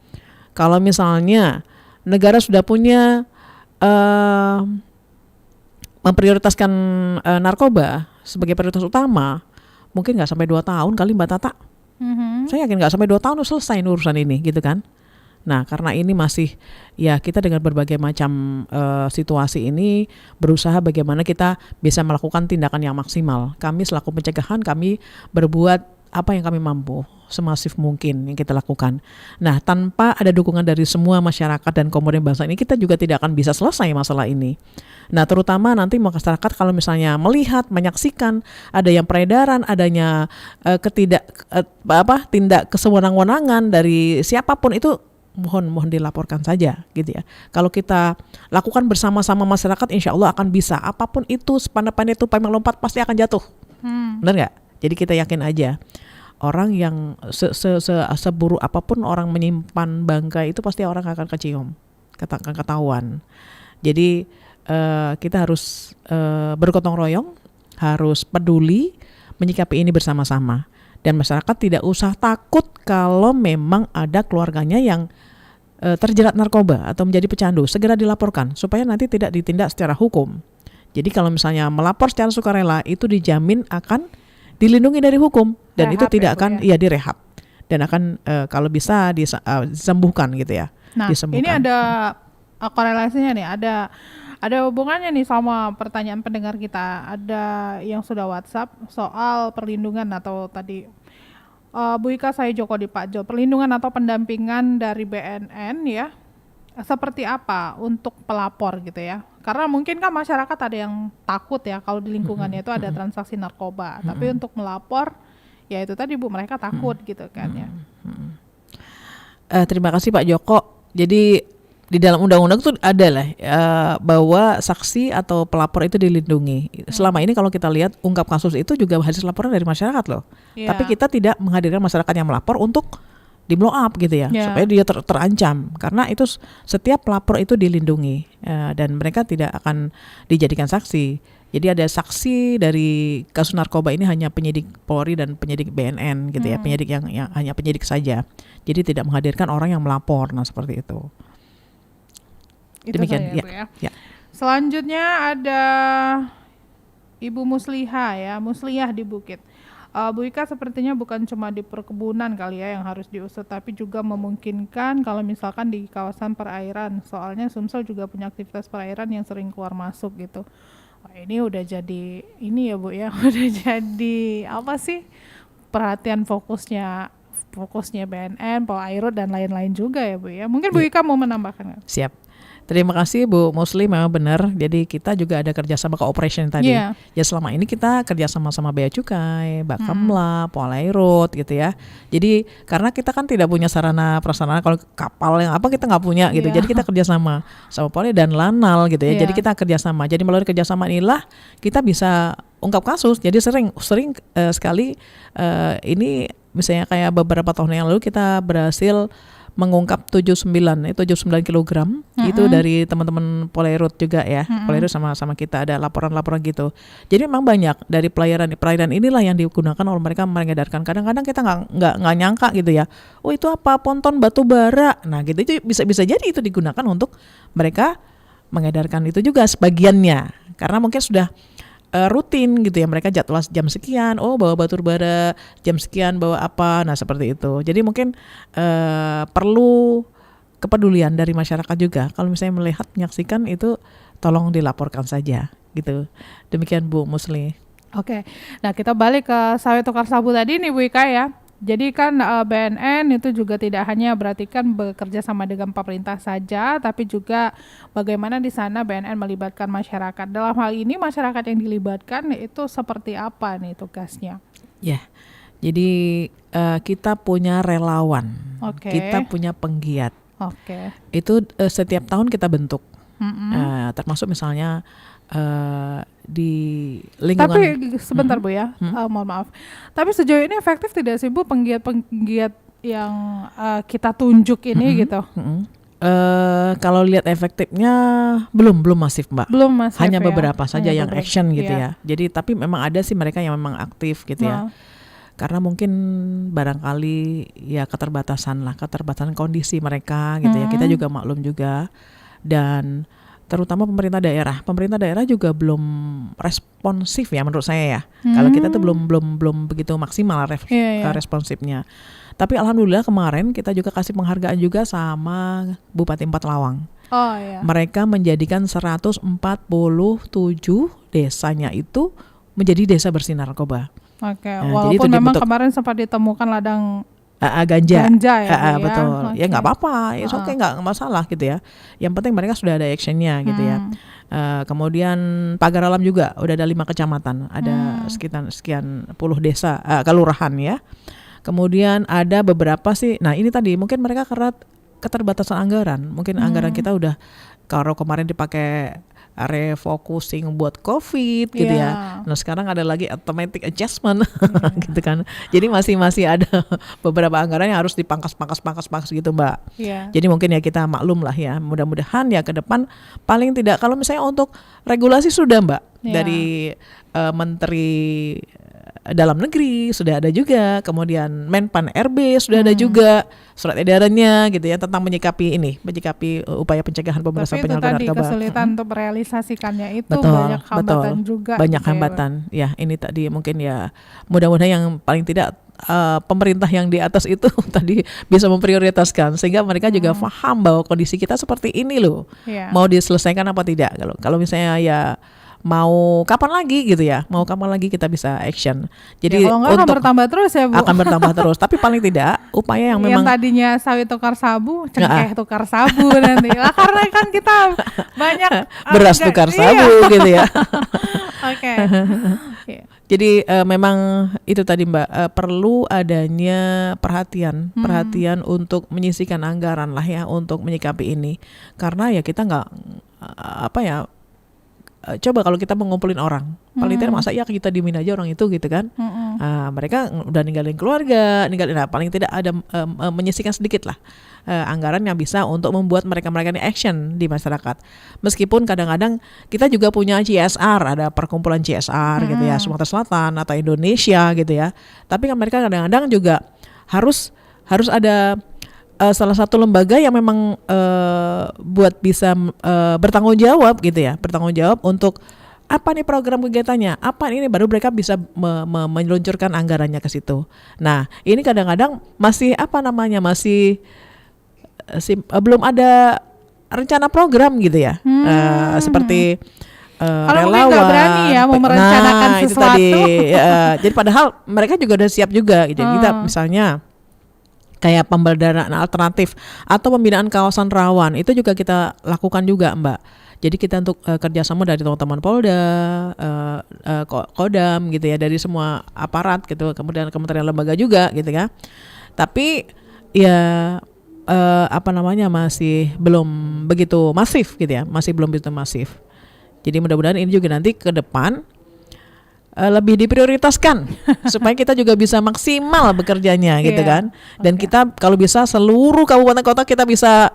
Kalau misalnya negara sudah punya memprioritaskan narkoba sebagai prioritas utama, mungkin nggak sampai 2 tahun kali Mbak Tata. Saya yakin nggak sampai 2 tahun selesai urusan ini gitu kan. Nah, karena ini masih ya kita dengan berbagai macam situasi ini berusaha bagaimana kita bisa melakukan tindakan yang maksimal. Kami selaku pencegahan, kami berbuat apa yang kami mampu semasif mungkin yang kita lakukan. Nah, tanpa ada dukungan dari semua masyarakat dan komponen bangsa ini, kita juga tidak akan bisa selesai masalah ini. Nah, terutama nanti masyarakat kalau misalnya melihat, menyaksikan ada yang peredaran, adanya tindak kesewenang-wenangan dari siapapun itu, mohon dilaporkan saja gitu ya. Kalau kita lakukan bersama-sama masyarakat, insya Allah akan bisa. Apapun itu, sepandai-pandai itu payung lompat pasti akan jatuh. Benar nggak? Jadi kita yakin aja. Orang yang seburuk apapun orang menyimpan bangkai itu pasti orang akan kecium, akan ketahuan. Jadi kita harus bergotong royong, harus peduli, menyikapi ini bersama-sama. Dan masyarakat tidak usah takut kalau memang ada keluarganya yang terjerat narkoba atau menjadi pecandu, segera dilaporkan supaya nanti tidak ditindak secara hukum. Jadi kalau misalnya melapor secara sukarela, itu dijamin akan dilindungi dari hukum dan rehab, itu tidak akan direhab dan akan kalau bisa disembuhkan gitu ya. Nah, ini ada korelasinya nih, ada hubungannya nih sama pertanyaan pendengar kita. Ada yang sudah WhatsApp soal perlindungan atau tadi Bu Ika, saya Joko di Pak Jo, perlindungan atau pendampingan dari BNN ya, seperti apa untuk pelapor gitu ya. Karena mungkin kan masyarakat ada yang takut ya kalau di lingkungannya itu ada transaksi narkoba, tapi untuk melapor ya itu tadi Bu, mereka takut gitu kan ya. Terima kasih Pak Joko. Jadi di dalam undang-undang itu ada lah bahwa saksi atau pelapor itu dilindungi. Selama ini kalau kita lihat ungkap kasus itu juga hasil laporan dari masyarakat loh. Tapi kita tidak menghadirkan masyarakat yang melapor untuk di blow up gitu ya, supaya dia terancam. Karena itu setiap pelapor itu dilindungi dan mereka tidak akan dijadikan saksi. Jadi ada saksi dari kasus narkoba ini hanya penyidik Polri dan penyidik BNN gitu ya, penyidik yang hanya penyidik saja. Jadi tidak menghadirkan orang yang melapor. Nah seperti itu. Itu demikian ya. Selanjutnya ada Ibu Muslihah di Bukit. Bu Ika, sepertinya bukan cuma di perkebunan kali ya yang harus diusut, tapi juga memungkinkan kalau misalkan di kawasan perairan. Soalnya Sumsel juga punya aktivitas perairan yang sering keluar masuk gitu. Wah, ini udah jadi ini ya Bu ya, udah jadi apa sih perhatian fokusnya BNN, Polairut dan lain-lain juga ya Bu ya. Mungkin Bu Ika mau menambahkan kan? Siap. Terima kasih Bu Musli, memang benar. Jadi kita juga ada kerjasama cooperation tadi. Ya selama ini kita kerjasama sama Bea Cukai, Bakamla, Polairut gitu ya. Jadi karena kita kan tidak punya sarana prasarana, kalau kapal yang apa kita nggak punya gitu. Jadi kita kerjasama sama Polri dan Lanal gitu ya. Jadi kita kerjasama. Jadi melalui kerjasama inilah kita bisa ungkap kasus. Jadi sering sekali ini misalnya kayak beberapa tahun yang lalu kita berhasil mengungkap 79 kilogram itu dari teman-teman Polairut juga ya. Polairut sama kita ada laporan-laporan gitu. Jadi memang banyak dari pelayaran inilah yang digunakan oleh mereka mengedarkan. Kadang-kadang kita nggak nyangka gitu ya. Oh itu apa, ponton batu bara. Nah gitu itu bisa jadi itu digunakan untuk mereka mengedarkan itu juga sebagiannya. Karena mungkin sudah rutin gitu ya, mereka jadwal jam sekian, bawa batu bara, jam sekian bawa apa, nah seperti itu. Jadi mungkin perlu kepedulian dari masyarakat juga. Kalau misalnya melihat, menyaksikan itu, tolong dilaporkan saja gitu. Demikian Bu Musli. Oke, nah kita balik ke sawit tukar sabu tadi nih Bu Ika ya. Jadi kan BNN itu juga tidak hanya berarti kan bekerja sama dengan pemerintah saja, tapi juga bagaimana di sana BNN melibatkan masyarakat. Dalam hal ini masyarakat yang dilibatkan itu seperti apa nih tugasnya? Ya, jadi kita punya relawan, kita punya penggiat. Itu setiap tahun kita bentuk, termasuk misalnya di lingkungan. Tapi sebentar Bu ya, mohon maaf. Tapi sejauh ini efektif tidak sih Bu penggiat-penggiat yang kita tunjuk ini gitu? Kalau lihat efektifnya belum masif Mbak. Belum masif. Hanya ya? beberapa saja yang beberapa. action gitu ya. Jadi tapi memang ada sih mereka yang memang aktif gitu ya. Karena mungkin barangkali ya keterbatasan kondisi mereka gitu ya. Kita juga maklum juga, dan terutama pemerintah daerah juga belum responsif ya menurut saya ya. Kalau kita tuh belum begitu maksimal responsifnya. Tapi alhamdulillah kemarin kita juga kasih penghargaan juga sama Bupati Empat Lawang. Mereka menjadikan 147 desanya itu menjadi desa bersih narkoba. Walaupun memang kemarin sempat ditemukan ladang ganja ya, betul. Ya nggak apa-apa, nggak masalah gitu ya. Yang penting mereka sudah ada actionnya gitu ya. Kemudian Pagar Alam juga udah ada 5 kecamatan, ada sekian puluh desa, kelurahan ya. Kemudian ada beberapa sih. Nah ini tadi mungkin mereka karena keterbatasan anggaran, mungkin anggaran kita udah kalau kemarin dipakai refocusing buat COVID gitu ya. Nah sekarang ada lagi automatic adjustment gitu kan. Jadi masih ada beberapa anggaran yang harus dipangkas gitu Mbak. Jadi mungkin ya kita maklum lah ya. Mudah-mudahan ya ke depan paling tidak, kalau misalnya untuk regulasi sudah Mbak dari Menteri Dalam Negeri sudah ada juga, kemudian Menpan RB sudah ada juga surat edarannya gitu ya tentang menyikapi upaya pencegahan pemberantasan penyalahgunaan narkoba. Tapi itu tadi kesulitan untuk merealisasikannya itu banyak hambatan juga. Banyak hambatan. Ya ini tadi mungkin ya mudah-mudahan yang paling tidak pemerintah yang di atas itu tadi bisa memprioritaskan sehingga mereka juga paham bahwa kondisi kita seperti ini loh. Mau diselesaikan apa tidak. Kalau misalnya ya mau kapan lagi gitu ya, kita bisa action. Jadi kalau nggak akan bertambah terus ya Bu. Akan bertambah terus, tapi paling tidak upaya yang memang tadinya sawit tukar sabu, cengkeh tukar sabu nanti lah, karena kan kita banyak beras tukar sabu gitu ya. Jadi memang itu tadi Mbak, perlu adanya perhatian untuk menyisihkan anggaran lah ya untuk menyikapi ini, karena ya kita nggak coba kalau kita mengumpulin orang, paling tidak masa ya kita diemin aja orang itu gitu kan. Mereka udah ninggalin keluarga, paling tidak ada menyisihkan sedikit lah anggaran yang bisa untuk membuat mereka ini action di masyarakat. Meskipun kadang-kadang kita juga punya CSR, ada perkumpulan CSR gitu ya, Sumatera Selatan atau Indonesia gitu ya. Tapi kan mereka kadang-kadang juga harus ada salah satu lembaga yang memang buat bisa bertanggung jawab gitu ya, untuk apa nih program kegiatannya, apa ini, baru mereka bisa meluncurkan anggarannya ke situ. Nah ini kadang-kadang masih belum ada rencana program gitu ya, seperti kalau relawan. mungkin nggak berani ya mau merencanakan sesuatu. Itu tadi, jadi padahal mereka juga udah siap juga gitu. Kita misalnya kayak pemberdayaan alternatif atau pembinaan kawasan rawan itu juga kita lakukan juga Mbak. Jadi kita untuk kerjasama dari teman-teman Polda, Kodam gitu ya, dari semua aparat gitu, kemudian kementerian lembaga juga gitu ya. Tapi ya masih belum begitu masif gitu ya, masih belum begitu masif. Jadi mudah-mudahan ini juga nanti ke depan lebih diprioritaskan supaya kita juga bisa maksimal bekerjanya gitu Iya, kan. Dan kita kalau bisa seluruh kabupaten kota kita bisa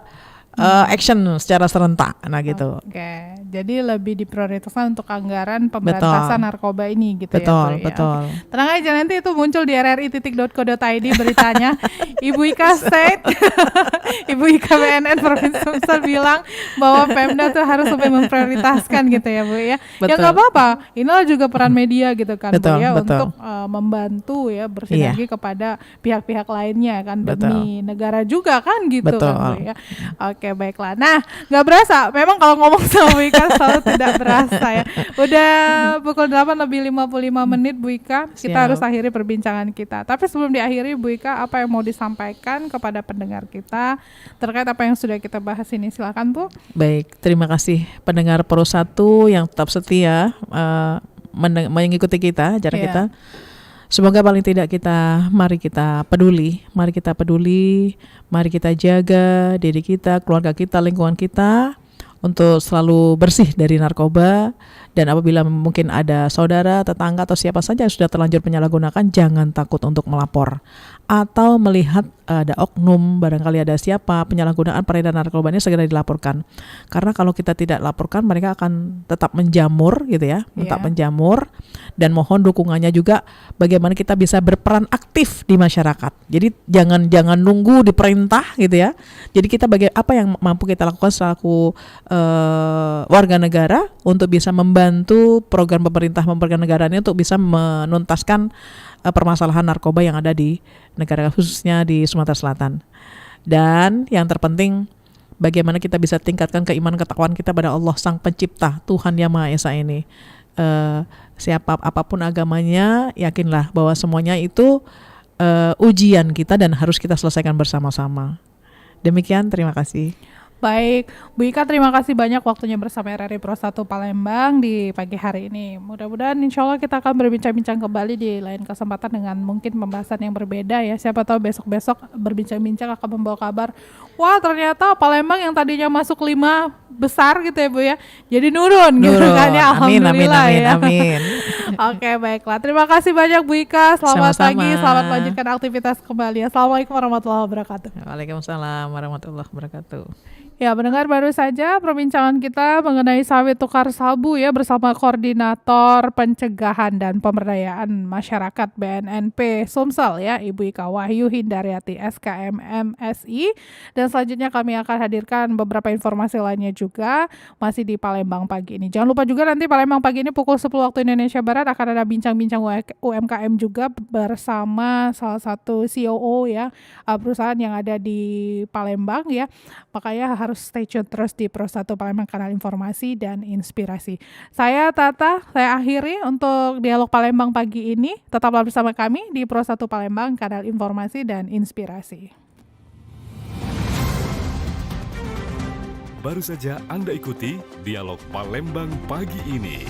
action secara serentak. Nah gitu. Oke, jadi lebih diprioritaskan untuk anggaran pemberantasan narkoba ini gitu Betul, ya, Bu, ya. betul. Tenang aja, nanti itu muncul di rri.co.id beritanya. Ibu Ika said, Ibu Ika BNN Provinsi Sumsel bilang bahwa Pemda tuh harus lebih memprioritaskan gitu ya, Bu ya. Ya Betul. nggak apa-apa, inilah juga peran media gitu kan, Betul, Bu ya, betul. untuk membantu ya bersinergi kepada pihak-pihak lainnya kan, demi negara juga kan gitu Betul. kan, Bu ya. Oke, baiklah. Nah, nggak berasa. Memang kalau ngomong sama Bu Ika selalu tidak berasa ya. Udah pukul 8:55 Bu Ika. Kita Siap. harus akhiri perbincangan kita. Tapi sebelum diakhiri, Bu Ika, apa yang mau disampaikan kepada pendengar kita terkait apa yang sudah kita bahas ini? Silakan, Bu. Baik, terima kasih pendengar Pro 1 yang tetap setia mengikuti kita, acara Iya. kita. Semoga paling tidak mari kita peduli, mari kita jaga diri kita, keluarga kita, lingkungan kita untuk selalu bersih dari narkoba. Dan apabila mungkin ada saudara, tetangga atau siapa saja yang sudah terlanjur penyalahgunakan, jangan takut untuk melapor atau melihat ada oknum, barangkali ada siapa penyalahgunaan peredaran narkoba ini, segera dilaporkan. Karena kalau kita tidak laporkan, mereka akan tetap menjamur gitu ya, tetap menjamur. Dan mohon dukungannya juga bagaimana kita bisa berperan aktif di masyarakat. Jadi jangan nunggu diperintah gitu ya. Jadi kita apa yang mampu kita lakukan selaku warga negara untuk bisa membantu program pemerintah negara ini untuk bisa menuntaskan permasalahan narkoba yang ada di negara, khususnya di Sumatera Selatan. Dan yang terpenting, bagaimana kita bisa tingkatkan keimanan ketakwaan kita pada Allah Sang Pencipta, Tuhan Yang Maha Esa ini. Apapun agamanya, yakinlah bahwa semuanya itu ujian kita dan harus kita selesaikan bersama-sama. Demikian, terima kasih. Baik, Bu Ika, terima kasih banyak waktunya bersama RRI Pro 1 Palembang di pagi hari ini. Mudah-mudahan insya Allah kita akan berbincang-bincang kembali di lain kesempatan dengan mungkin pembahasan yang berbeda ya. Siapa tahu besok-besok berbincang-bincang akan membawa kabar, wah ternyata Palembang yang tadinya masuk 5 besar gitu ya Bu ya, jadi nurun gitu kan ya. Alhamdulillah ya. Amin. Oke, baiklah. Terima kasih banyak Bu Ika. Selamat Sama-sama. pagi, selamat melanjutkan aktivitas kembali. Assalamualaikum warahmatullahi wabarakatuh. Waalaikumsalam warahmatullahi wabarakatuh. Ya, mendengar baru saja perbincangan kita mengenai sawit tukar sabu ya bersama Koordinator Pencegahan dan Pemberdayaan Masyarakat BNNP Sumsel ya, Ibu Ika Wahyu Hindaryati SKM MSI. Dan selanjutnya kami akan hadirkan beberapa informasi lainnya juga masih di Palembang pagi ini. Jangan lupa juga nanti Palembang pagi ini pukul 10 waktu Indonesia Barat akan ada bincang-bincang UMKM juga bersama salah satu COO ya, perusahaan yang ada di Palembang ya. Makanya harus stay tune terus di Pro 1 Palembang, kanal informasi dan inspirasi. Saya Tata, saya akhiri untuk dialog Palembang pagi ini. Tetaplah bersama kami di Pro 1 Palembang, kanal informasi dan inspirasi. Baru saja Anda ikuti dialog Palembang pagi ini.